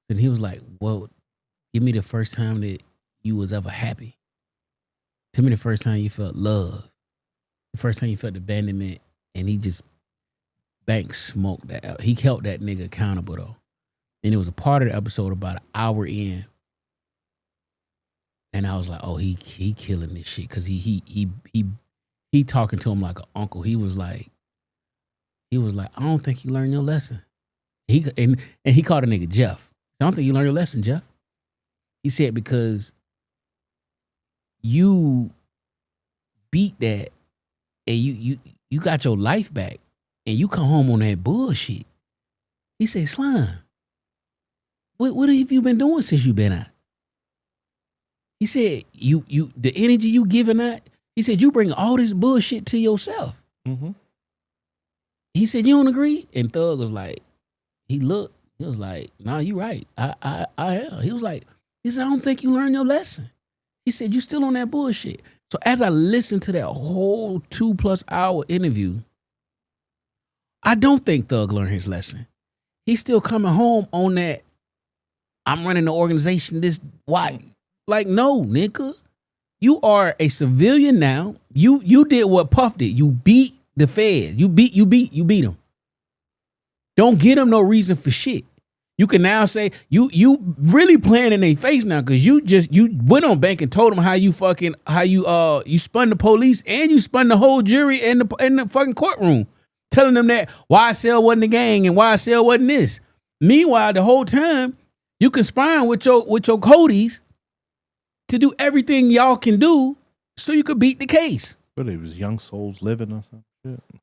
And he was like, well, give me the first time that you was ever happy. Tell me the first time you felt love. The first time you felt abandonment. And he just Bank smoked that out. He held that nigga accountable though. And it was a part of the episode about an hour in. And I was like, oh, he killing this shit. Cause he talking to him like an uncle. He was like, I don't think you learned your lesson. He called a nigga Jeff. I don't think you learned your lesson, Jeff. He said, because you beat that and you got your life back and you come home on that bullshit. He said, Slime, what have you been doing since you been out? He said, you the energy you giving out, he said, you bring all this bullshit to yourself. Mm-hmm. He said, you don't agree? And Thug was like, he was like, nah, you right. I am. He said, I don't think you learned your lesson. He said, you still on that bullshit. So as I listened to that whole 2+ hour interview, I don't think Thug learned his lesson. He's still coming home on that, I'm running the organization, this, why? Like, no, nigga. You are a civilian now. You did what Puff did. You beat the Fed. You beat them. Don't give them no reason for shit. You can now say you really playing in their face now because you went on Bank and told them how you spun the police and you spun the whole jury in the fucking courtroom, telling them that YSL wasn't the gang and YSL wasn't this. Meanwhile, the whole time you conspiring with your Codys to do everything y'all can do so you could beat the case. But it was Young Souls Living or something.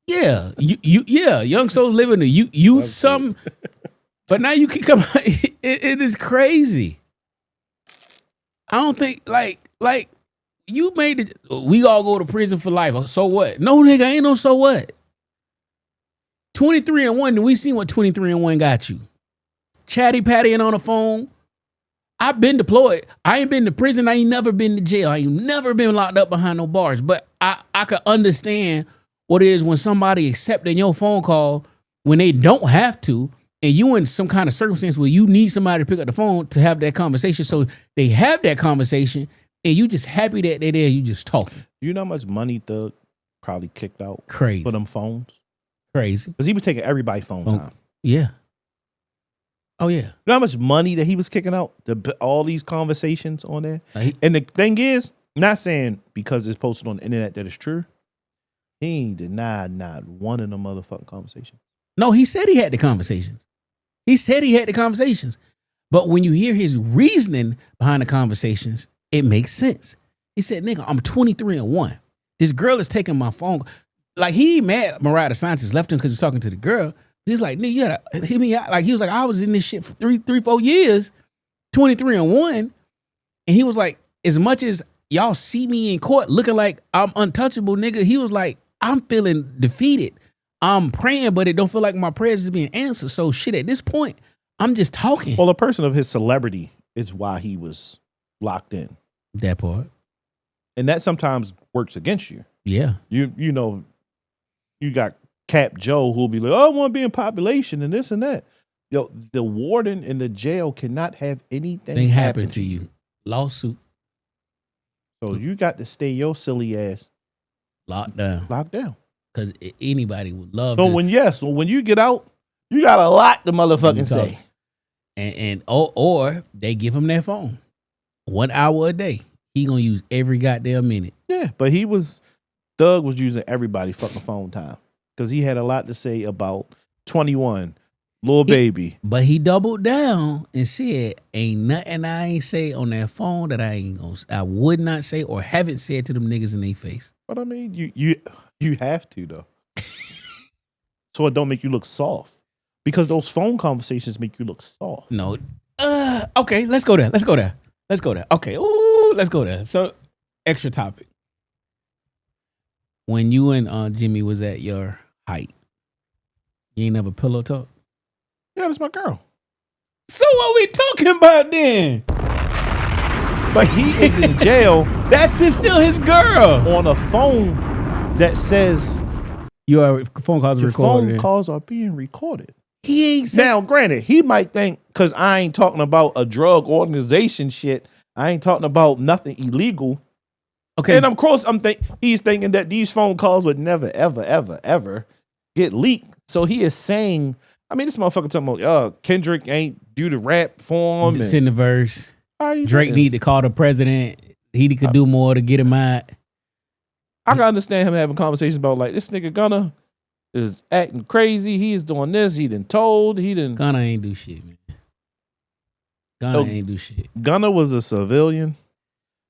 Yeah, Young Souls Living. You some, but now you can come. It is crazy. I don't think like you made it. We all go to prison for life. So what? No, nigga, ain't no so what. 23-1. We seen what 23-1 got you. Chatty pattying on the phone. I've been deployed. I ain't been to prison. I ain't never been to jail. I ain't never been locked up behind no bars. But I could understand what it is when somebody accepting your phone call when they don't have to, and you in some kind of circumstance where you need somebody to pick up the phone to have that conversation. So they have that conversation, and you just happy that they're there. You just talking. Do you know how much money Thug probably kicked out Crazy. For them phones? Crazy. Because he was taking everybody's phone time. Yeah. Oh, yeah. You know how much money that he was kicking out? All these conversations on there? And the thing is, not saying because it's posted on the internet that it's true, he ain't denied not one of them motherfucking conversations. No, he said he had the conversations. But when you hear his reasoning behind the conversations, it makes sense. He said, nigga, I'm 23-1. This girl is taking my phone. Like, he mad Mariah the Scientist left him because he was talking to the girl. He's like, nigga, you gotta hit me out. Like, he was like, I was in this shit for 3-4 years, 23-1. And he was like, as much as y'all see me in court looking like I'm untouchable, nigga, he was like, I'm feeling defeated. I'm praying, but it don't feel like my prayers is being answered. So shit, at this point, I'm just talking. Well, a person of his celebrity is why he was locked in. That part. And that sometimes works against you. Yeah. You know, you got Cap Joe who'll be like, oh, I want to be in population and this and that. Yo, the warden in the jail cannot have anything happen to you. Lawsuit. So you got to stay your silly ass Locked down. Because anybody would love so to. when you get out, you got a lot to motherfucking say. Or they give him their phone. 1 hour a day. He gonna use every goddamn minute. Yeah, but Thug was using everybody's fucking phone time. Because he had a lot to say about 21, Lil Baby. But he doubled down and said, ain't nothing I ain't say on that phone that I would not say or haven't said to them niggas in their face. But I mean, you have to though. So it don't make you look soft. Because those phone conversations make you look soft. No. Okay, let's go there. Okay, ooh, let's go there. So, extra topic. When you and Jimmy was at your height, you ain't never pillow talk? Yeah, that's my girl. So what we talking about then? But he is in jail. That's still his girl. On a phone that says your phone calls are recorded. Phone calls are being recorded. He ain't saying. Now, granted, he might think, because I ain't talking about a drug organization shit. I ain't talking about nothing illegal. Okay. And of course, he's thinking that these phone calls would never, ever, ever, ever get leaked. So he is saying, I mean, this motherfucker talking about, Kendrick ain't do the rap for him. Send the verse. Drake doing? need to call the president. He could do more to get him out. I can understand him having conversations about, like, this nigga Gunna is acting crazy. He is doing this. Gunna ain't do shit, man. Ain't do shit. Gunna was a civilian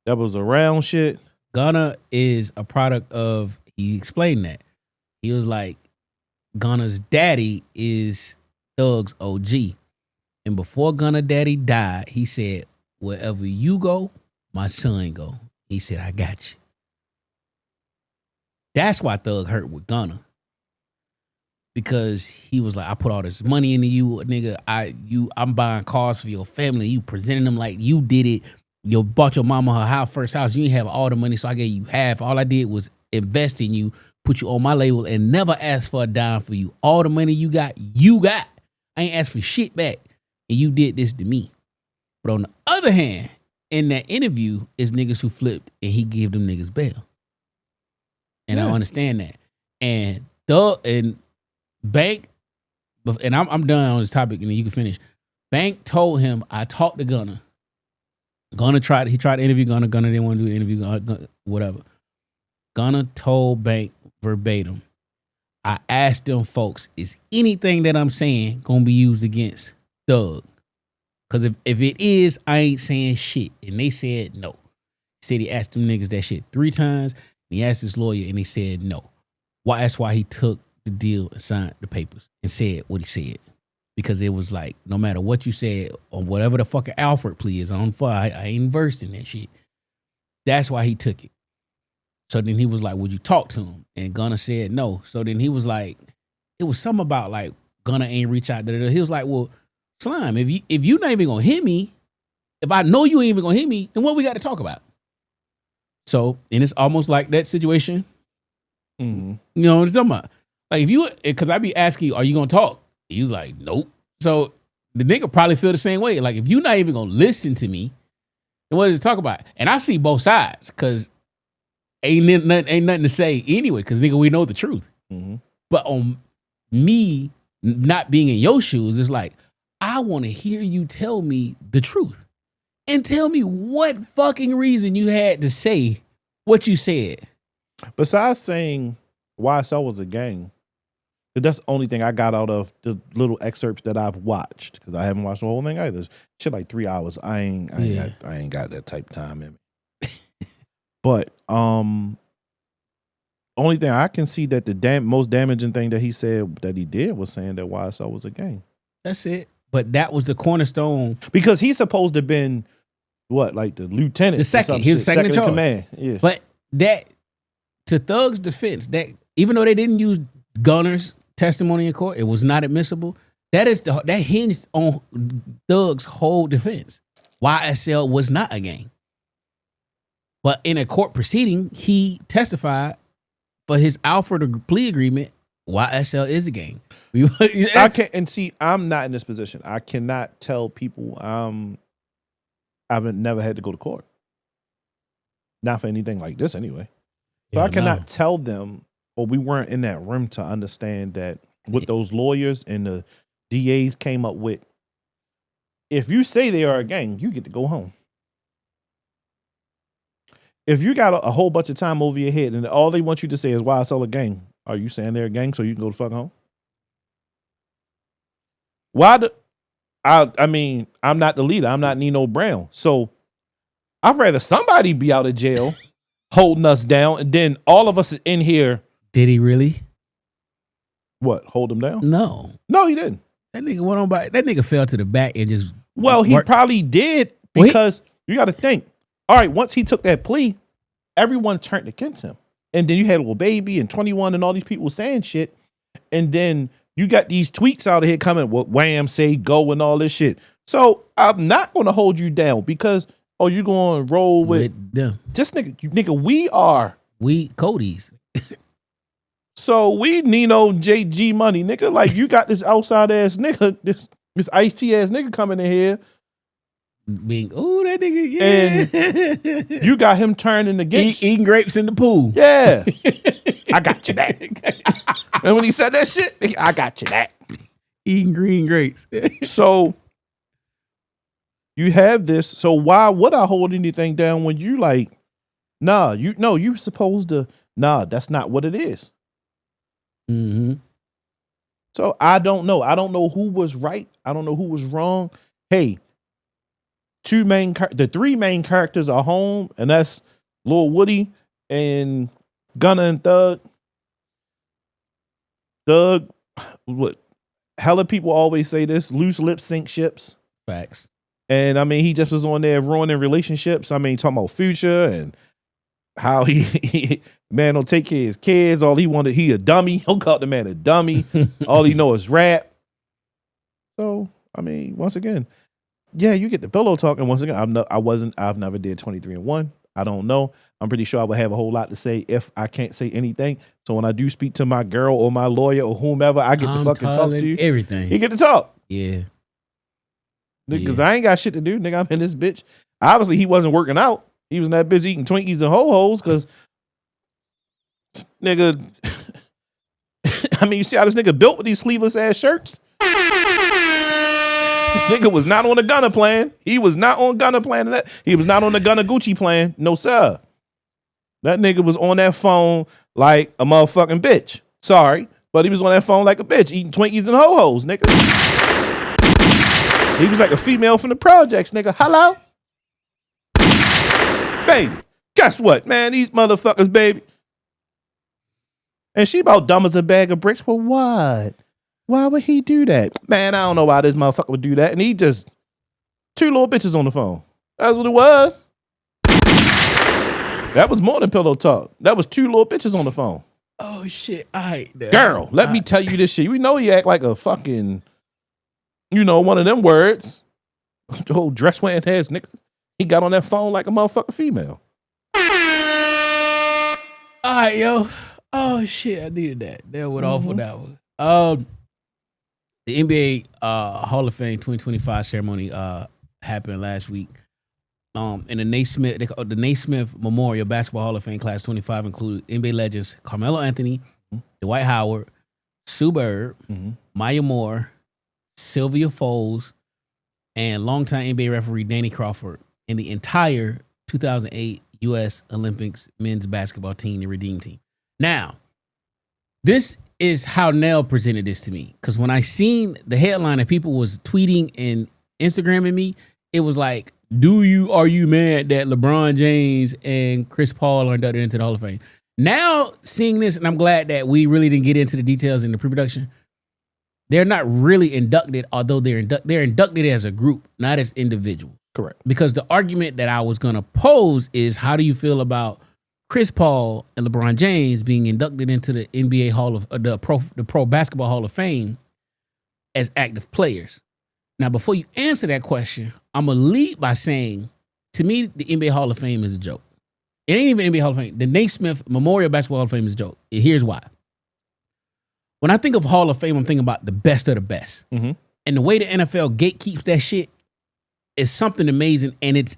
that was around shit. Gunna is a product of, he explained that. He was like, Gunna's daddy is Thug's OG. And before Gunna daddy died, he said, wherever you go, my son go. He said, I got you. That's why Thug hurt with Gunna. Because he was like, I put all this money into you, nigga. I'm buying cars for your family. You presenting them like you did it. You bought your mama her first house. You didn't have all the money, so I gave you half. All I did was invest in you, put you on my label, and never ask for a dime for you. All the money you got, you got. I ain't asked for shit back. And you did this to me. But on the other hand, in that interview, is niggas who flipped and he gave them niggas bail. And I understand that. And Thug and Bank, and I'm done on this topic, and then you can finish. Bank told him, I talked to Gunna. Gunna tried to interview Gunna. Gunna didn't want to do the interview, whatever. Gunna told Bank verbatim, I asked them folks, is anything that I'm saying going to be used against Thug? Because if it is, I ain't saying shit. And they said no. He said he asked them niggas that shit 3 times. And he asked his lawyer, and he said no. That's why he took the deal and signed the papers and said what he said. Because it was like, no matter what you said or whatever the fucking Alfred plea is on fire, I ain't versed in that shit. That's why he took it. So then he was like, would you talk to him? And Gunna said no. So then he was like, it was something about like, Gunna ain't reach out. He was like, well, Slime, if you not even gonna hit me, if I know you ain't even gonna hit me, then what we got to talk about? So, and it's almost like that situation. Mm-hmm. You know what I'm talking about? Like because I be asking you, are you gonna talk? He was like, nope. So the nigga probably feel the same way. Like if you're not even gonna listen to me, then what is it talk about? And I see both sides because ain't nothing to say anyway. Because nigga, we know the truth. Mm-hmm. But on me not being in your shoes, it's like I want to hear you tell me the truth and tell me what fucking reason you had to say what you said. Besides saying YSL was a gang, that's the only thing I got out of the little excerpts that I've watched, because I haven't watched the whole thing either. Shit, like 3 hours. I ain't got that type of time in me. But only thing I can see that the most damaging thing that he said that he did was saying that YSL was a gang. That's it. But that was the cornerstone, because he's supposed to have been what, like the lieutenant, the second. He was second in charge. command. Yeah. But that, to Thug's defense, that even though they didn't use Gunner's testimony in court, it was not admissible. That hinged on Thug's whole defense. YSL was not a gang. But in a court proceeding, he testified for his Alfred plea agreement. YSL is a gang. I can't, and see, I'm not in this position. I cannot tell people I've never had to go to court. Not for anything like this anyway. So I cannot tell them, or we weren't in that room to understand that what those lawyers and the DAs came up with. If you say they are a gang, you get to go home. If you got a whole bunch of time over your head and all they want you to say is YSL a gang, are you saying they're a gang so you can go to fuck home? I mean, I'm not the leader. I'm not Nino Brown. So I'd rather somebody be out of jail holding us down and then all of us in here. Did he really? What, hold him down? No, he didn't. That nigga went on by. That nigga fell to the back and just. Well, he probably did because you got to think. All right, once he took that plea, everyone turned against him. And then you had Lil Baby and 21 and all these people saying shit. And then you got these tweets out of here coming, what Wham say, go and all this shit. So I'm not going to hold you down because, you're going to roll with them. Just nigga, we Cody's. So we Nino JG money, nigga. Like you got this outside ass nigga, this Ice-T ass nigga coming in here. Being, that nigga, yeah. And you got him turning against eating grapes in the pool. Yeah. I got you back. And when he said that shit, I got you back. Eating green grapes. So you have this. So why would I hold anything down when you like, you supposed to, that's not what it is. Mm-hmm. So I don't know. I don't know who was right. I don't know who was wrong. Hey, the three main characters are home, and that's Lil Woody and Gunna and Thug. What? Hella people always say this: loose lips sink ships. Facts. And I mean, he just was on there ruining relationships. I mean, talking about Future and how he man don't take care of his kids. All he wanted, he a dummy. He'll call the man a dummy. All he know is rap. So I mean, once again, yeah, you get the pillow talk. And once again, I've never did 23-1. I don't know. I'm pretty sure I would have a whole lot to say if I can't say anything. So when I do speak to my girl or my lawyer or whomever, I get to fucking talk to you. Everything. You get to talk. Yeah. Because I ain't got shit to do, nigga. I'm in this bitch. Obviously, he wasn't working out. He was that busy eating Twinkies and ho-hos because, nigga, I mean, you see how this nigga built with these sleeveless ass shirts? Nigga was not on the Gunna plan. He was not on Gunna plan. He was not on the Gunna Gucci plan. No, sir. That nigga was on that phone like a motherfucking bitch. Sorry, but he was on that phone like a bitch, eating Twinkies and ho-hos, nigga. He was like a female from the projects, nigga. Hello? Baby, guess what, man? These motherfuckers, baby. And she about dumb as a bag of bricks. For what? Why would he do that? Man, I don't know why this motherfucker would do that. And he just, two little bitches on the phone. That's what it was. That was more than pillow talk. That was two little bitches on the phone. Oh, shit. All right. Girl, let me tell you this shit. We know you act like a fucking, one of them words. The whole dress wearing ass nigga. He got on that phone like a motherfucking female. All right, yo. Oh, shit. I needed that. That went off on that one. The NBA Hall of Fame 2025 ceremony happened last week. And the Naismith Memorial Basketball Hall of Fame Class 25 included NBA legends Carmelo Anthony, Dwight Howard, Sue Bird, Maya Moore, Sylvia Foles, and longtime NBA referee Danny Crawford, and the entire 2008 U.S. Olympics men's basketball team, the Redeem Team. Now, this is how Nell presented this to me. Because when I seen the headline that people was tweeting and Instagramming me, it was like, are you mad that LeBron James and Chris Paul are inducted into the Hall of Fame? Now, seeing this, and I'm glad that we really didn't get into the details in the pre-production, they're not really inducted, although they're inducted as a group, not as individuals. Correct. Because the argument that I was going to pose is, how do you feel about Chris Paul and LeBron James being inducted into the NBA Hall of the Pro Basketball Hall of Fame as active players. Now, before you answer that question, I'm gonna lead by saying, to me, the NBA Hall of Fame is a joke. It ain't even NBA Hall of Fame. The Naismith Memorial Basketball Hall of Fame is a joke. Here's why. When I think of Hall of Fame, I'm thinking about the best of the best. Mm-hmm. And the way the NFL gatekeeps that shit is something amazing, and it's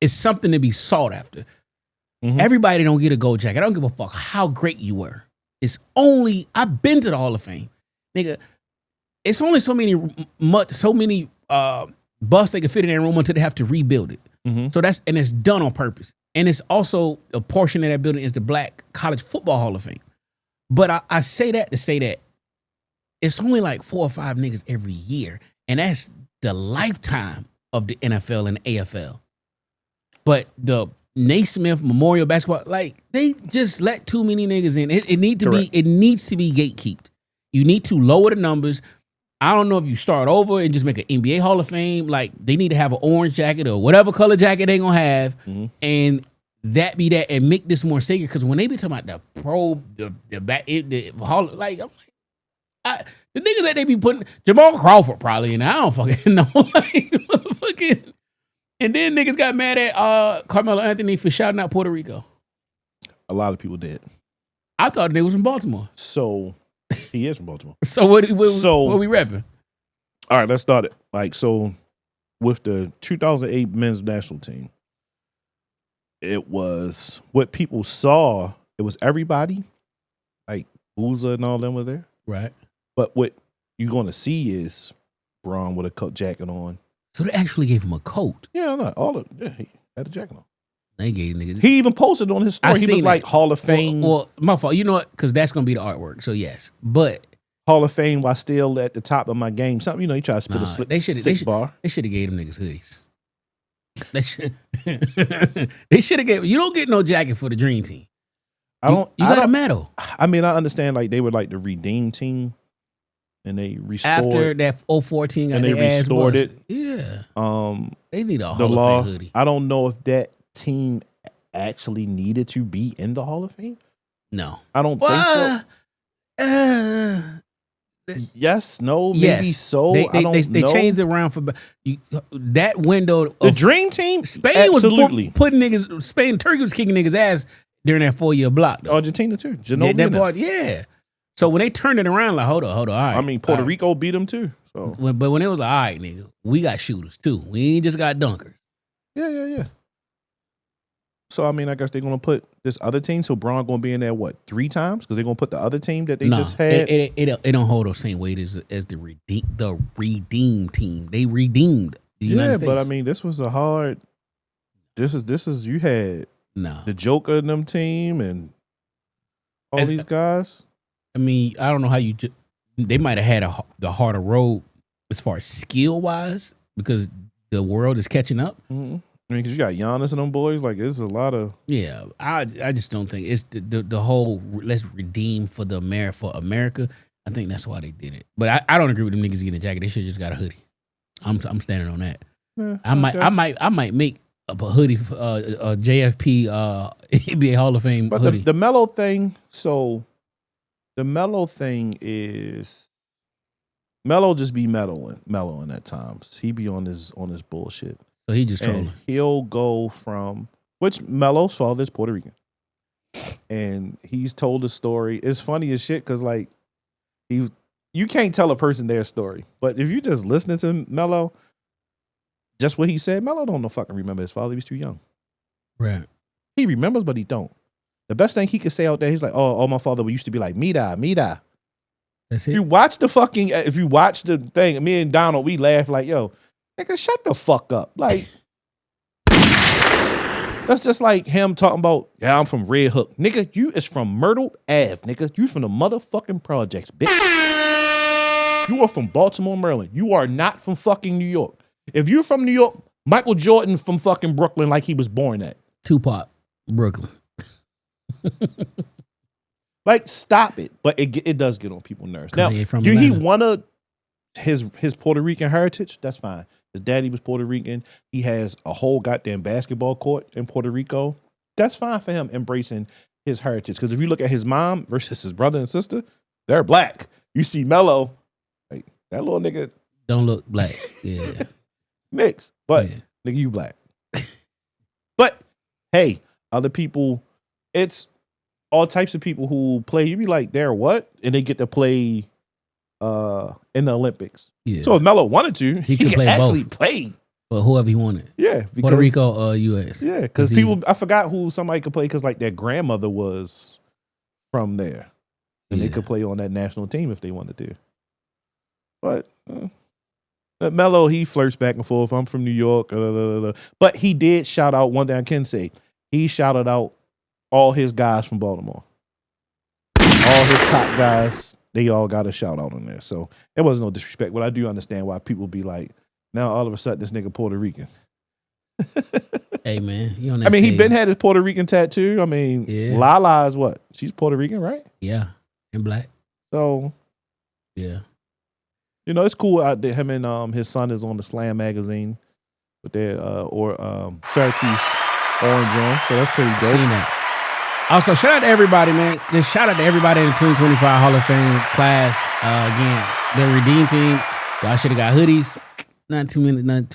something to be sought after. Mm-hmm. Everybody don't get a gold jacket. I don't give a fuck how great you were. It's only, I've been to the Hall of Fame. Nigga, it's only so many busts they can fit in that room until they have to rebuild it. Mm-hmm. So and it's done on purpose. And it's also, a portion of that building is the Black College Football Hall of Fame. But I say that to say that it's only like 4 or 5 niggas every year. And that's the lifetime of the NFL and the AFL. But the Naismith Memorial Basketball, like, they just let too many niggas in. It needs to be gatekeeped. You need to lower the numbers. I don't know if you start over and just make an NBA Hall of Fame. Like, they need to have an orange jacket or whatever color jacket they gonna have, and that be that, and make this more sacred. Because when they be talking about the Hall, like, the niggas that they be putting, Jamal Crawford probably, and I don't fucking know. Like, motherfucking. And then niggas got mad at Carmelo Anthony for shouting out Puerto Rico. A lot of people did. I thought they was from Baltimore. So he is from Baltimore. So what we repping? All right, let's start it. Like, so with the 2008 men's national team, it was what people saw. It was everybody, like Booza and all them were there. Right. But what you're going to see is Braun with a coat jacket on. So they actually gave him a coat. Yeah, he had a jacket on. They gave niggas. He even posted on his story. He was like Hall of Fame. Well, my fault. You know what? Because that's going to be the artwork. So yes. But Hall of Fame while still at the top of my game. Something, he tried to spit a slick bar. They should have gave them niggas hoodies. They should have gave. You don't get no jacket for the Dream Team. You got a medal. I mean, I understand like they were like the redeem team, and they restored after that 014 got and they their ass restored busted. it. Yeah. They need a The Hall law. of Fame hoodie. I don't know if that team actually needed to be in the Hall of Fame. No, I don't think so. Yes, no, maybe so. They I don't know. They changed it around for that window. The Dream Team. Spain absolutely was putting niggas. Spain, Turkey was kicking niggas' ass during that 4-year block. Though. Argentina too. Ginobili. Yeah. So when they turned it around, like hold on, all right. I mean, Puerto Rico beat them too. So, but when it was like, all right, nigga, we got shooters too. We ain't just got dunkers. Yeah. So I mean, I guess they're gonna put this other team. So Braun gonna be in there 3 times because they're gonna put the other team that they just had. It don't hold the same weight as the redeem team. They redeemed the United States. But I mean, this was a hard. This is you had the Joker in them team and all these guys. I mean, I don't know how they might have had the harder road as far as skill wise because the world is catching up. Mm-hmm. I mean, because you got Giannis and them boys. Like, it's a lot of. Yeah, I just don't think it's the whole let's redeem for America. I think that's why they did it. But I don't agree with them niggas getting a jacket. They should just got a hoodie. I'm standing on that. Yeah, I might make a hoodie for a JFP NBA Hall of Fame hoodie. But the Melo thing. So the Melo thing is Melo just be mellowing at times. He be on his bullshit. So he just trolling. And he'll go from which Melo's father is Puerto Rican, and he's told a story. It's funny as shit because like you can't tell a person their story, but if you just listening to Melo, just what he said, Melo don't fucking remember his father. He was too young. Right. He remembers, but he don't. The best thing he could say out there, he's like, "Oh, my father used to be like Mida." That's it. If you watch the thing, me and Donald, we laugh like, "Yo, nigga, shut the fuck up!" Like, that's just like him talking about, "Yeah, I'm from Red Hook, nigga. You is from Myrtle Ave, nigga. You from the motherfucking projects, bitch. You are from Baltimore, Maryland. You are not from fucking New York. If you're from New York, Michael Jordan from fucking Brooklyn, like he was born at Tupac, Brooklyn." Like, stop it. But it does get on people's nerves. Now, do Atlanta. he want his Puerto Rican heritage? That's fine. His daddy was Puerto Rican. He has a whole goddamn basketball court in Puerto Rico. that's fine for him embracing his heritage. Because if you look at his mom versus his brother and sister, they're black. You see Melo, like that little nigga Don't look black. Yeah. mixed, but Yeah. nigga, you black. But hey, other people, it's all types of people who play. You be like, they're what? And they get to play in the Olympics. Yeah. So if Melo wanted to, he could could play actually both. play. But whoever he wanted. Yeah, because, Puerto Rico, US. Yeah, because he's- people, I forgot who somebody could play because like their grandmother was from there, and they Yeah. could play on that national team if they wanted to. But Melo, he flirts back and forth. I'm from New York, but he did shout out one thing I can say. He shouted out all his guys from Baltimore, all his top guys. They all got a shout out on there, so it was no disrespect. But I do understand why people be like, now all of a sudden this nigga Puerto Rican. Hey man, you on I that mean, he stage. been had his Puerto Rican tattoo. I mean, Yeah. Lala is what? She's Puerto Rican, right? Yeah. In black. So, Yeah. you know, it's cool out there. Him and his son is on the Slam magazine with their Syracuse orange on. So that's pretty dope. Seen that. Also, shout out to everybody, man. Just shout out to everybody in the 2025 Hall of Fame class. Again, the Redeem team. Y'all should have got hoodies. Not too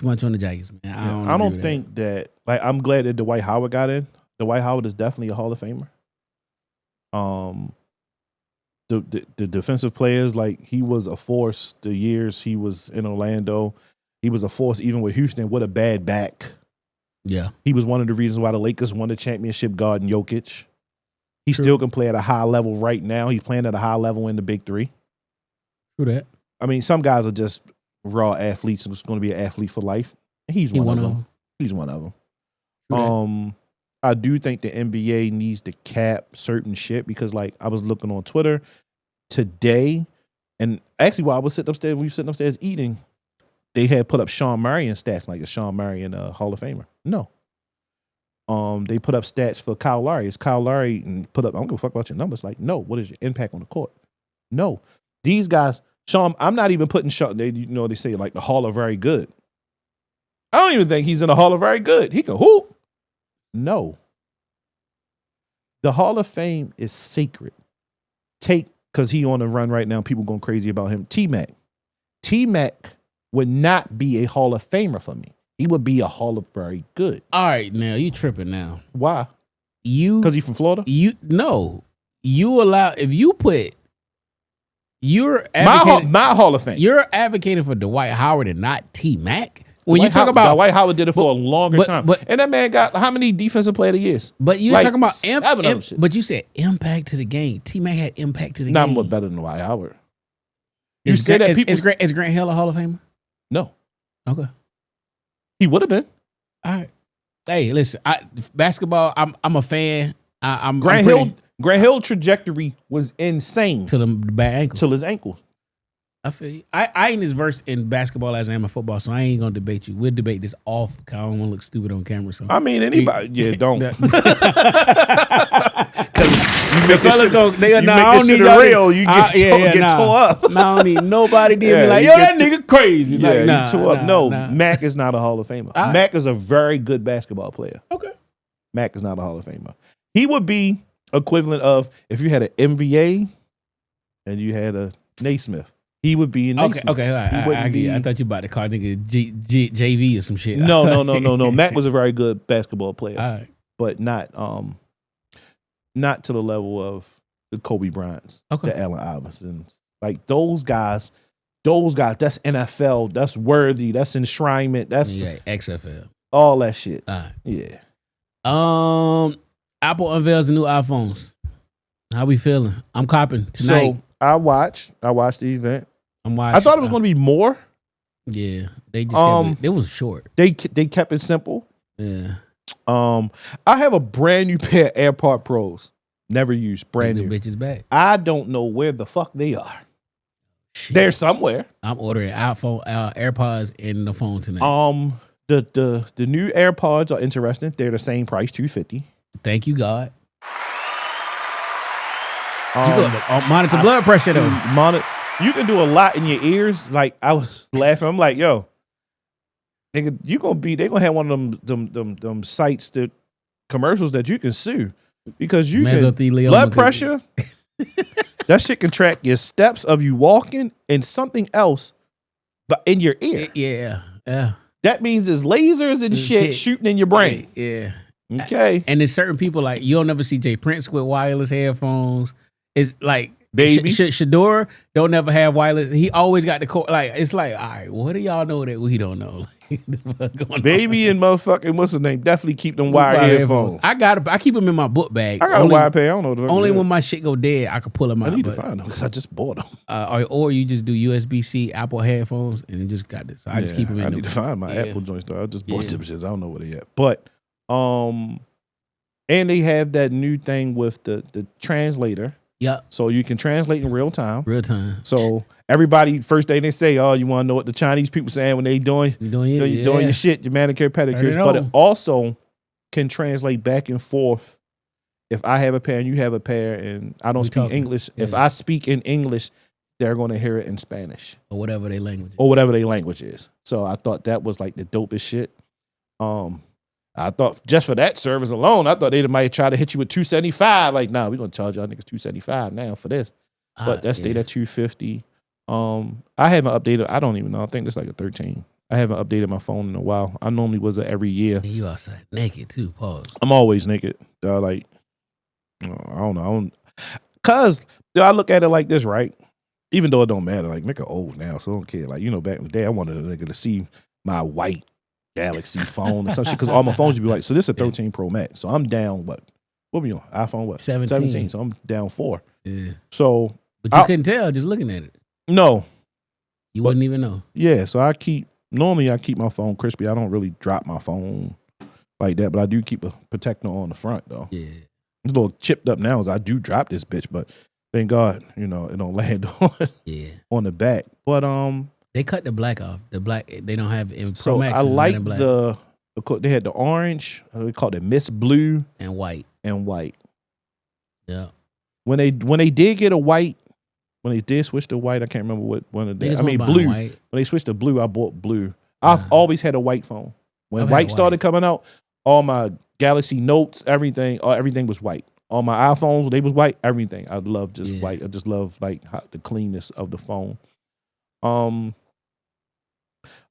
much on the jackets, man. I don't, I agree don't with think that. Like, I'm glad that Dwight Howard got in. Dwight Howard is definitely a Hall of Famer. The defensive players, like, he was a force the years he was in Orlando. He was a force even with Houston with a bad back. that. Yeah. He was one of the reasons why the Lakers won the championship guarding Jokic. He True. still can play at a high level right now. He's playing at a high level in the Big Three. True that. I mean, some guys are just raw athletes and it's going to be an athlete for life. He's He one of them. He's one of them. True that. I do think the NBA needs to cap certain shit because, like, I was looking on Twitter today, and actually while I was sitting upstairs, we were sitting upstairs eating, they had put up Sean Marion stats, like, is Sean Marion a Hall of Famer? No. They put up stats for Kyle Lowry. Is Kyle Lowry and put up, I don't give a fuck about your numbers. Like, no. What is your impact on the court? No. These guys, Sean, I'm not even putting Sean, they say like the Hall of Very Good. I don't even think he's in the Hall of Very Good. He can hoop. No. The Hall of Fame is sacred. Because he on the run right now, people going crazy about him. T-Mac. T-Mac would not be a Hall of Famer for me. He would be a Hall of Very Good. All right, now you tripping now. Why? You Because he's from Florida? You allow if you put you're advocating, My Hall of Fame. you're advocating for Dwight Howard and not T Mac. When Dwight you talk Howard- about Dwight Howard did it for a longer time. but- and that man got how many defensive player of the years? but you're like talking about seven of them shit. but you said impact to the game. T Mac had impact to the Not game. more better than Dwight Howard. You Is say Grant, that people is Grant Hill a Hall of Famer? No. Okay. He would have been. All right. Hey, listen, basketball, I'm a fan. I'm Grant Hill trajectory was insane to the bad ankle. till his ankles. I feel you. I ain't as versed in basketball as I am in football, so I ain't gonna debate you. We'll debate this off. 'Cause I don't want to look stupid on camera. So I mean, anybody, yeah, don't. The fellas go, they you nah, make I this don't shit need y'all real, to- you get nah. tore up. Nah, I don't need nobody to Yeah, be like, you yo, get that nigga crazy. Yeah, Like, nah, you tore up. nah, No, nah. Mac is not a Hall of Famer. All right. Mac is a very good basketball player. Okay. Mac is not a Hall of Famer. He would be equivalent of if you had an NBA and you had a Naismith. He would be in Naismith. Okay, all right. He wouldn't be- I thought you about to call nigga JV or some shit. No. Mac was a very good basketball player, All right. but not to the level of the Kobe Bryants, Okay. the Allen Iversons. Like those guys, that's NFL, that's worthy, that's enshrinement, that's Yeah, XFL. all that shit. All right. Yeah. Apple unveils the new iPhones. How we feeling? I'm copping tonight. So I watched the event. I'm watching. I thought it was going to be more. Yeah, they just kept it was short. They kept it simple. Yeah, I have a brand new pair of AirPod Pros. Never used, brand Bring new. the bitches back. I don't know where the fuck they are. Shit. They're somewhere. I'm ordering iPhone, AirPods, and the phone tonight. The new AirPods are interesting. They're the same price, $250. Thank you, God. You go monitor blood pressure though. You can do a lot in your ears. Like I was laughing. I'm like, yo, nigga, they gonna have one of them sites that commercials that you can sue because you can Mesothelioma blood could- pressure. That shit can track your steps of you walking and something else, but in your ear. Yeah. That means it's lasers and shit shooting in your brain. Yeah. Okay. And there's certain people like you'll never see Jay Prince with wireless headphones. It's like Baby. Shador don't never have wireless. He always got the like. It's like, all right, what do y'all know that we don't know? Baby and motherfucking what's his name? Definitely keep them wired headphones. I keep them in my book bag. I got a wire pair. I don't know. What the fuck Only it is. when my shit go dead, I can pull them out. I need to find them because I just bought them. Or you just do USB-C Apple headphones and it just got this. So I just keep them in. I need to find my Apple joints though. I just bought them shits. I don't know where they at. But and they have that new thing with the translator. Yep. So you can translate in real time. Real time. So everybody, first day they say, oh, you want to know what the Chinese people saying when they doing your shit, your manicure, pedicures. But it also can translate back and forth. If I have a pair and you have a pair and I don't speak English, if I speak in English, they're going to hear it in Spanish. Or whatever their language is. So I thought that was like the dopest shit. I thought just for that service alone, I thought they might try to hit you with $275. Like, nah, we're gonna charge y'all niggas $275 now for this. But that stayed at $250. I haven't updated. I don't even know. I think it's like a 13. I haven't updated my phone in a while. I normally was every year. And you outside naked too. Pause. I'm always naked. Like, I don't know. Cause I look at it like this, right? Even though it don't matter. Like, nigga old now, so I don't care. Like, back in the day, I wanted a nigga to see my white Galaxy phone or some shit because all my phones would be like, so this is a 13 Pro Max. So I'm down what we on? iPhone what? 17. So I'm down 4. Yeah. So but you couldn't tell just looking at it. No. You wouldn't even know. Yeah. So I keep my phone crispy. I don't really drop my phone like that, but I do keep a protector on the front though. Yeah. It's a little chipped up now as I do drop this bitch, but thank God, it don't land on the back. But they cut the black off. The black they don't have in Pro so Max. I like they had the orange. They called it Miss Blue and white. Yeah. When they did get a white, when they did switch to white, I can't remember what one of them. I mean blue. White. When they switched to blue, I bought blue. I've always had a white phone. When white started coming out, all my Galaxy Notes, everything was white. All my iPhones, they was white. Everything. I love just white. I just love like the cleanness of the phone.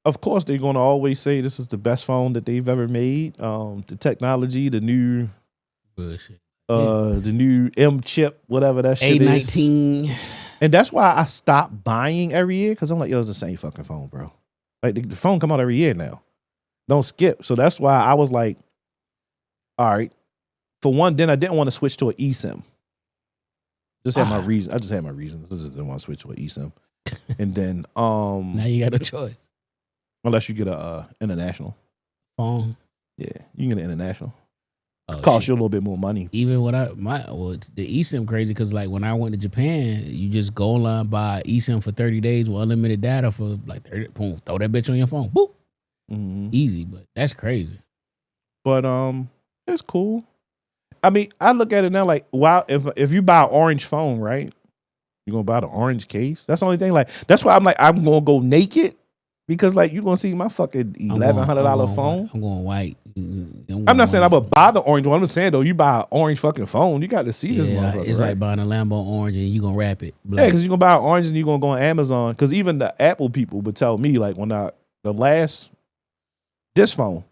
Of course, they're going to always say this is the best phone that they've ever made. The technology, the new bullshit, the new M chip, whatever that shit A19. is. And that's why I stopped buying every year because I'm like, yo, it's the same fucking phone, bro. Like the phone come out every year now. Don't skip. So that's why I was like, all right. For one, then I didn't want to switch to an eSIM. Just had my reason. I just had my reasons. I just didn't want to switch to an eSIM. And then now you got a choice. Unless you get a international phone. Yeah, you can get an international. Oh, cost you a little bit more money. Even it's the eSIM crazy because like when I went to Japan, you just go online, buy eSIM for 30 days with unlimited data for like 30. Boom, throw that bitch on your phone. Boop. Mm-hmm. Easy, but that's crazy. But it's cool. I mean, I look at it now like, wow, if you buy an orange phone, right? You're gonna buy the orange case. That's the only thing. Like, that's why I'm like, I'm gonna go naked. Because like you're gonna see my fucking $1,100 phone. I'm going white. I'm not saying I would buy the orange one. I'm just saying though, you buy an orange fucking phone, you got to see this motherfucker. It's like buying a Lambo orange and you gonna wrap it. Black. Yeah, because you're gonna buy an orange and you're gonna go on Amazon. Because even the Apple people would tell me like when this phone,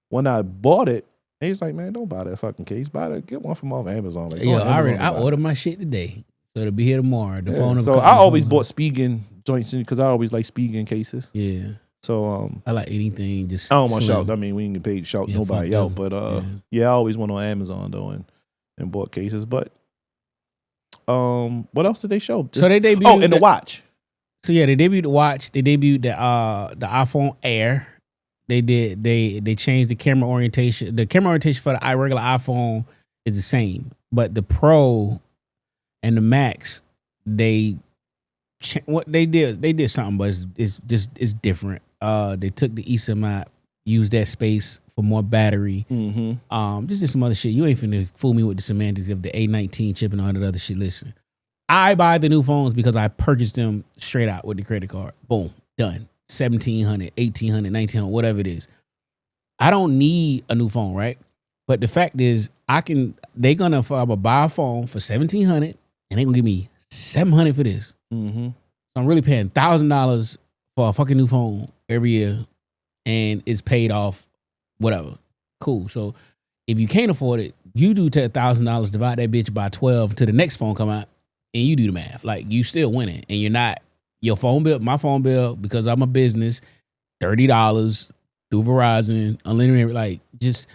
when I bought it, he's like, man, don't buy that fucking case. Get one from off Amazon. Like, I ordered my shit today, so it'll be here tomorrow. The phone. So I always bought Spigen joints because I always like Spigen cases. Yeah. So I like anything just. I don't want to shout. I mean, we didn't get paid to shout nobody out, but I always went on Amazon though and bought cases. But what else did they show? So they debuted. And the watch. So yeah, they debuted the watch. They debuted the iPhone Air. They changed the camera orientation. The camera orientation for the regular iPhone is the same, but the Pro and the Max, what they did something, but it's different. They took the eSIM out, used that space for more battery. Mm-hmm. Just did some other shit. You ain't finna fool me with the semantics of the A19 chip and all that other shit. Listen, I buy the new phones because I purchased them straight out with the credit card. Boom, done. $1,700, $1,800, $1,900, whatever it is. I don't need a new phone, right? But the fact is, they gonna if I'm gonna buy a phone for $1,700 and they gonna give me $700 for this. Mm-hmm. So I'm really paying $1,000 for a fucking new phone every year, and it's paid off. Whatever, cool. So if you can't afford it, you do take $1,000, divide that bitch by 12 till the next phone come out, and you do the math. Like you still winning, and you're not your phone bill. My phone bill, because I'm a business, $30 through Verizon, unlimited. Like just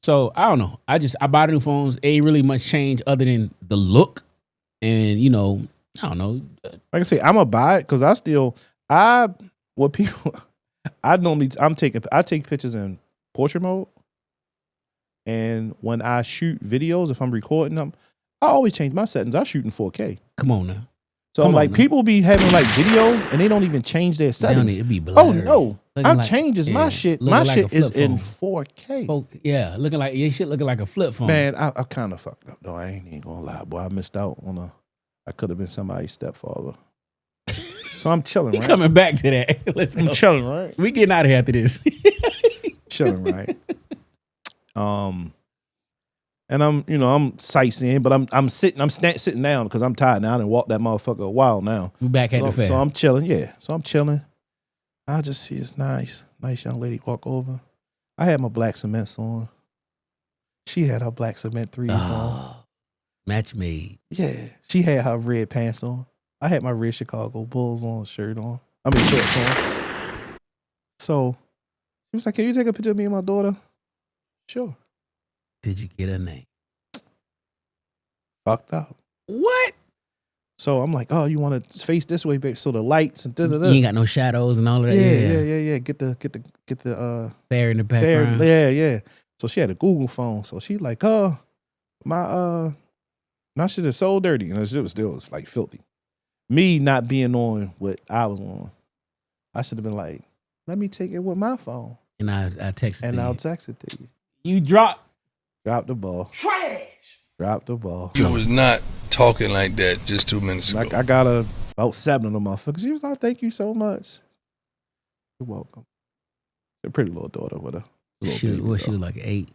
so I don't know. I buy the new phones. It ain't really much change other than the look, and I don't know. Like I say, I'm gonna buy it because I take pictures in portrait mode, and when I shoot videos, if I'm recording them, I always change my settings. I shoot in 4K. Come on now. So people be having like videos and they don't even change their settings. It be Oh blurry. no, I'm Like, changing my shit. My like shit a is flip in phone. 4K. Yeah, looking like your shit looking like a flip phone. Man, I kind of fucked up though. I ain't even gonna lie, boy. I missed out on I could have been somebody's stepfather. So I'm chilling, We right? coming back to that. Let's I'm go. chilling, right? We getting out of here after this. Chilling, right? And I'm sightseeing, but I'm sitting down because I'm tired now. I done walked that motherfucker a while now. We back at the fair. So I'm chilling, yeah. So I'm chilling. I just see this nice young lady walk over. I had my black cements on. She had her black cement threes on. Match made. Yeah. She had her red pants on. I had my red Chicago Bulls on, shirt on. Shorts on. So she was like, "Can you take a picture of me and my daughter?" Sure. Did you get her name? Fucked up. What? So I'm like, "Oh, you want to face this way, babe? So the lights and You ain't got no shadows and all of that. Yeah. Get the Fair in the there, background. yeah. So she had a Google phone. So she like, my shit is so dirty, and the shit was still like filthy. Me not being on what I was on, I should have been like, let me take it with my phone, And I texted and you. I'll text it to you. You drop the ball. Trash. Drop the ball. I was not talking like that just 2 minutes ago. Like I got about 7 of them motherfuckers. She was like, thank you so much. You're welcome. A pretty little daughter with a little she baby, was though. like 8.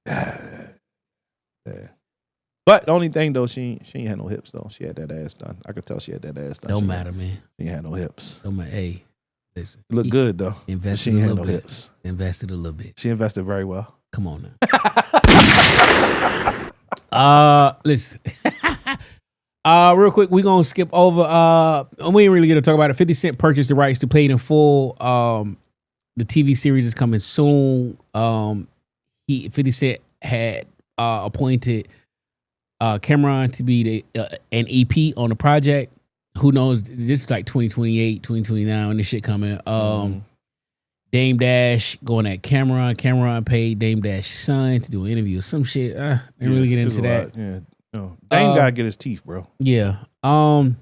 Yeah. But the only thing though, she ain't had no hips though. She had that ass done. I could tell she had that ass done. Don't matter, man. She ain't had no hips. Don't matter. Hey, listen. Look good though. But Invested she a ain't had little no bit. hips. Invested a little bit. She invested very well. Come on now. Listen. Real quick, we gonna skip over. We ain't really gonna talk about it. 50 Cent purchased the rights to Paid in Full. The TV series is coming soon. 50 Cent had appointed Cameron to be an EP on the project. Who knows? This is like 2028, 2029 when this shit coming. Dame Dash going at Cameron. Cameron paid Dame Dash's son to do an interview or some shit. Didn't really get into that. Yeah. No. Dame gotta get his teeth, bro. Yeah. Hold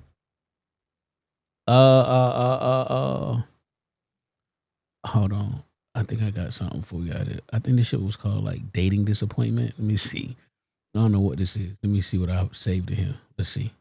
on. I think I got something for you. I think this shit was called like Dating Disappointment. Let me see. I don't know what this is. Let me see what I saved to him. Let's see.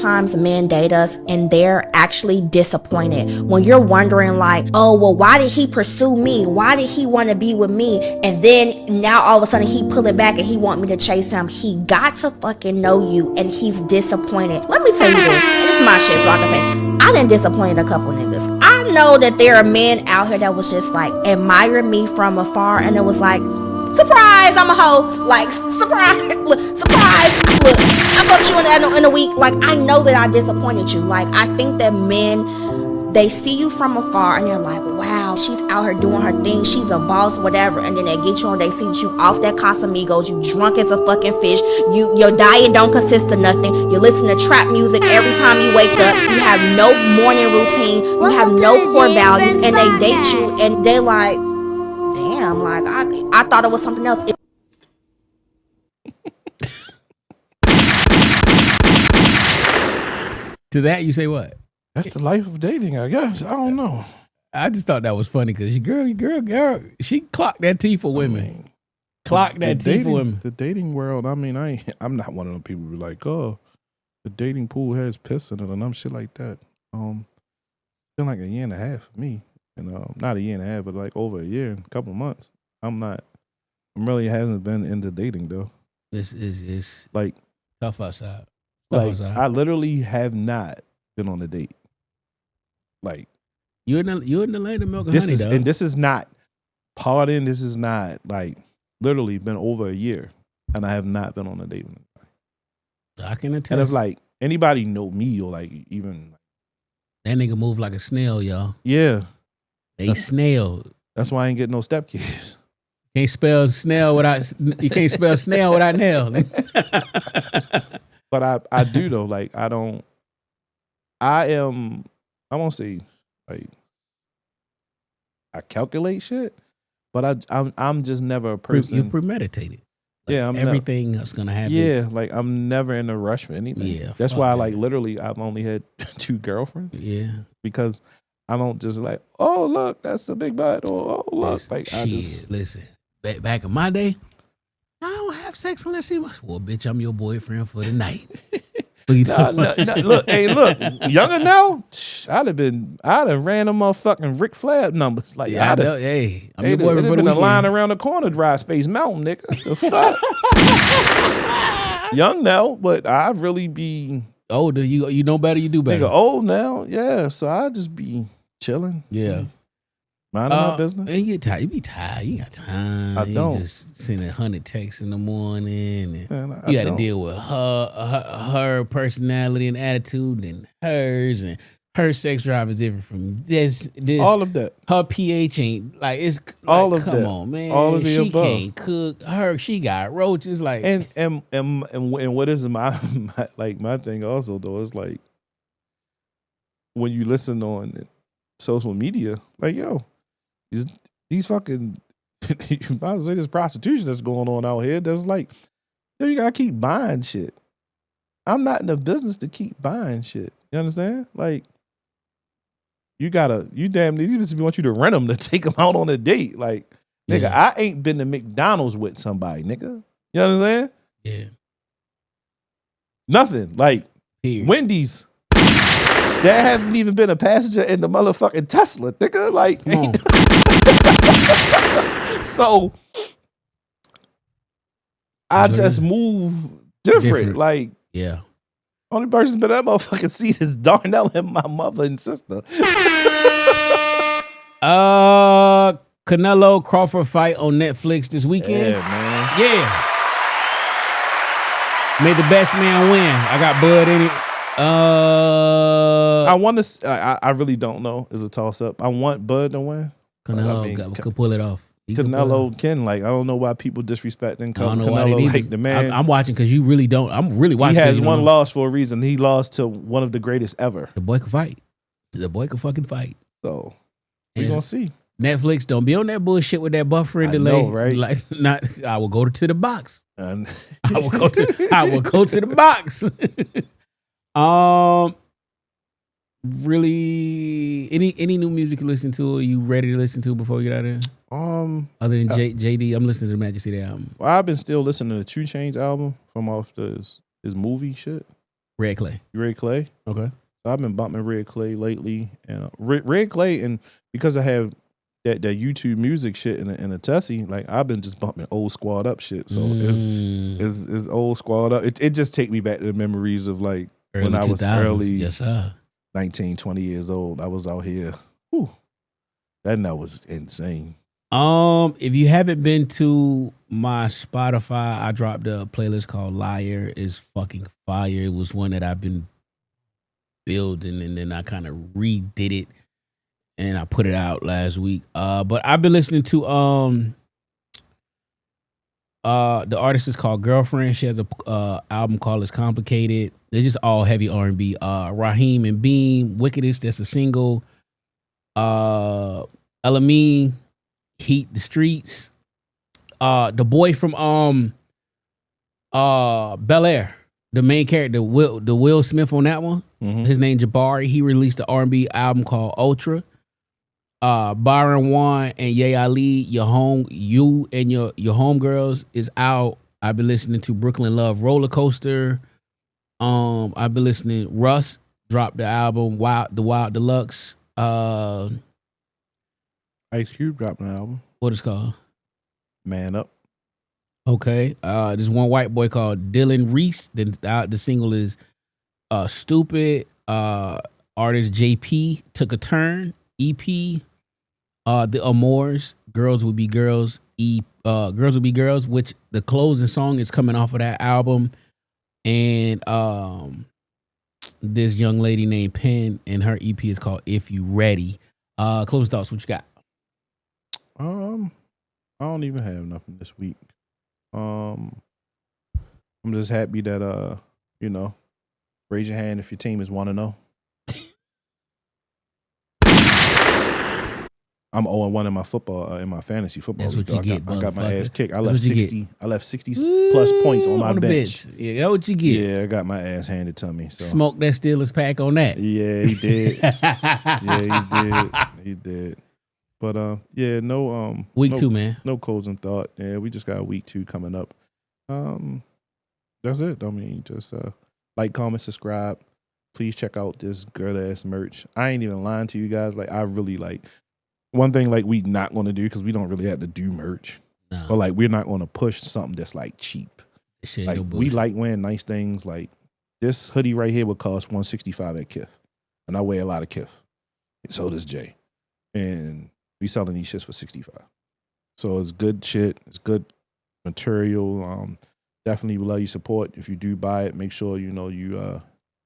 Times men date us and they're actually disappointed when you're wondering like, oh well, why did he pursue me? Why did he want to be with me? And then now all of a sudden he pulling back and he want me to chase him. He got to fucking know you and he's disappointed. Let me tell you this, and this is my shit, so I can say I done disappointed a couple niggas. I know that there are men out here that was just like admire me from afar, and it was like, surprise, I'm a hoe. Like, surprise, look, surprise. Look, I fucked you in a week. Like, I know that I disappointed you. Like, I think that men, they see you from afar and they're like, wow, she's out here doing her thing. She's a boss, whatever. And then they get you and they see you off that Casamigos. You drunk as a fucking fish. Your diet don't consist of nothing. You listen to trap music every time you wake up. You have no morning routine. You have no core values. And they date you and they like, damn, like I thought it was something else. To that, you say what? That's the life of dating, I guess. I don't know. I just thought that was funny because girl, she clocked that T for women. Clocked that T for women. The dating world, I mean, I'm not one of them people who be like, oh, the dating pool has piss in it and I'm shit like that. It's been like a year and a half for me. And not a year and a half, but like over a year and a couple of months. I'm really hasn't been into dating though. This is Like tough outside. Tough outside. I literally have not been on a date. Like You in the land of milk and this honey, is though. and this is not partying. This is not like literally been over a year, and I have not been on a date with anybody. I can attest. And if like anybody know me or like even that nigga move like a snail, y'all. yeah, They snail. that's why I ain't getting no stepkids. Can't spell snail without you can't spell snail without nail. But I do though. Like I won't say like I calculate shit, but I'm just never a person. You premeditated. Like, yeah, everything that's gonna happen. Yeah, like I'm never in a rush for anything. Yeah, that's fuck why that. like literally I've only had 2 girlfriends. Yeah. Because I don't just like, oh look, that's a big butt, or oh look, Listen, like I just listen. Back in my day, I don't have sex unless he was. Well, bitch, I'm your boyfriend for the night. nah, look, hey, look, younger now, I'd have ran a motherfucking Ric Flair numbers. Like, Yeah, hey, I'm your there'd boyfriend for been the a line weekend. around the corner, Dry Space Mountain, nigga. The fuck, young now, but I really be Older, you know better, you do better. nigga old now, yeah. So I just be chilling, Yeah. minding my business. And you get tired. You be tired. You ain't got time. I You don't. just sending 100 texts in the morning. And Man, I you got to don't. deal with her personality and attitude and hers. And her sex drive is different from this. All of that. Her pH ain't like it's like, All of come that. on, man. All of the she above. can't cook. She got roaches. Like And what is my thing also though is like when you listen on social media, like yo, these fucking you might say this prostitution that's going on out here. That's like yo, you gotta keep buying shit. I'm not in the business to keep buying shit. You understand? Like you damn need even want you to rent them to take them out on a date. Like nigga, Yeah. I ain't been to McDonald's with somebody, nigga. You understand? yeah, Nothing. Like period. Wendy's. There hasn't even been a passenger in the motherfucking Tesla, nigga. Like, Come on. so I That's what it just is. move different. Different. Like, Yeah. only person been in that motherfucking seat is Darnell and my mother and sister. Canelo Crawford fight on Netflix this weekend. Yeah, man. Yeah. May the best man win. I got Bud in it. I want to. I really don't know. It's a toss up. I want Bud to win. Canelo I mean, could pull it off. He could pull it off. Canelo can. Like, I don't know why people disrespecting I don't know why Canelo. they need Like the man. I'm watching because you really don't. I'm really He watching. 'cause has you don't one know. loss for a reason. He lost to one of the greatest ever. The boy can fight. The boy can fucking fight. So And we're gonna it's- see. Netflix, don't be on that bullshit with that buffering I delay. know, right? Like, not. I will go to the box. And I will go to the box. Really, any new music you listen to? Or you ready to listen to before we get out of here? Other than JD, I'm listening to the Majesty album. well, I've been still listening to 2 Chainz album from off his movie shit. Red Clay. Red Clay. Okay. So I've been bumping Red Clay lately, and Red Clay, and because I have that YouTube music shit in a Tessie, like I've been just bumping old Squad Up shit. So it's old Squad Up. It just take me back to the memories of like when I was 2000s. early, Yes, sir. 19, 20 years old. I was out here. Whew. That night was insane. If you haven't been to my Spotify, I dropped a playlist called Liar. It's fucking fire. It was one that I've been building and then I kind of redid it and I put it out last week. But I've been listening to the artist is called Girlfriend. She has a album called It's Complicated. They're just all heavy R&B. Raheem and Beam, Wickedest, that's a single. Elamine, Heat the Streets. The boy from Bel Air, the main character, the Will Smith on that one. Mm-hmm. His name Jabari. He released an R&B album called Ultra. Byron Juan and Ye Ali, you and your homegirls is out. I've been listening to Brooklyn Love Roller Coaster. I've been listening. Russ dropped the album Wild Deluxe. Ice Cube dropped an album. What it's called? Man Up. Okay. There's one white boy called Dylan Reese. The single is Stupid. Artist JP Took a Turn. EP. The Amours, Girls Will Be Girls. Girls Will Be Girls, which the closing song is coming off of that album. And this young lady named Penn, and her EP is called If You Ready. Closing thoughts, what you got? I don't even have nothing this week. I'm just happy that raise your hand if your team is 1-0. I'm 0-1 in my football, in my fantasy football. That's what you get, I got my ass kicked. I That's left what you 60. I left 60 plus points on my the bench. Yeah, that's what you get. Yeah, I got my ass handed to me. So. Smoke that Steelers pack on that. Yeah, he did. Yeah, he did. But yeah, no week 2, man. No closing thought. Yeah, we just got week 2 coming up. That's it. I mean, just like, comment, subscribe. Please check out this girl ass merch. I ain't even lying to you guys. Like, I really like. One thing like we not going to do, because we don't really have to do merch, but like we're not going to push something that's like cheap. Shit, like we like wearing nice things. Like this hoodie right here would cost $165 at Kif, and I wear a lot of Kif. So does Jay, and we selling these shits for $65. So it's good shit. It's good material. Definitely would love your support. If you do buy it, make sure you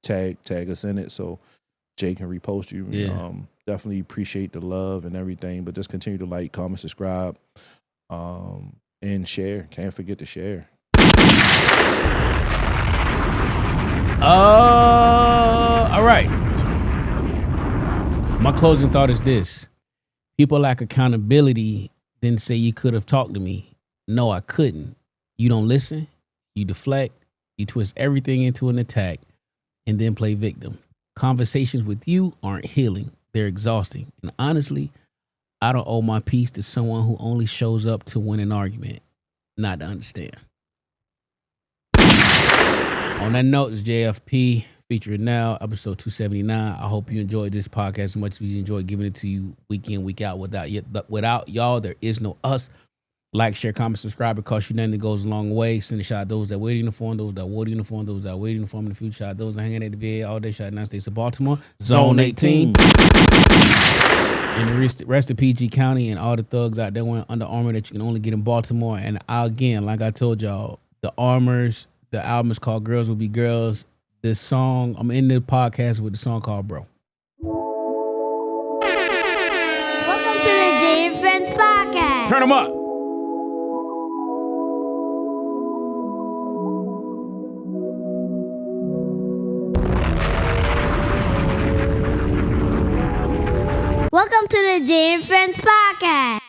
tag us in it so Jay can repost you. Yeah. Definitely appreciate the love and everything, but just continue to like, comment, subscribe, and share. Can't forget to share. All right. My closing thought is this. People lack accountability, then say you could have talked to me. No, I couldn't. You don't listen. You deflect. You twist everything into an attack and then play victim. Conversations with you aren't healing. They're exhausting. And honestly, I don't owe my peace to someone who only shows up to win an argument, not to understand. On that note, it's JFP featuring Nell, episode 279. I hope you enjoyed this podcast as much as we enjoy giving it to you week in, week out. Without y'all, there is no us. Like, share, comment, subscribe. It costs you nothing. It goes a long way. Send a shout out those that wear the uniform, those that wore the uniform, those that wear the uniform in the future. Shout out those that hanging at the VA all day. Shout out United States of Baltimore. Zone 18. And the rest of PG County and all the thugs out there wearing Under Armour that you can only get in Baltimore. And again, like I told y'all, the Armors, the album is called Girls Will Be Girls. This song, I'm in the podcast with the song called Bro. Welcome to the Jay and Friends Podcast. Turn them up. Welcome to the Jay and Friends Podcast.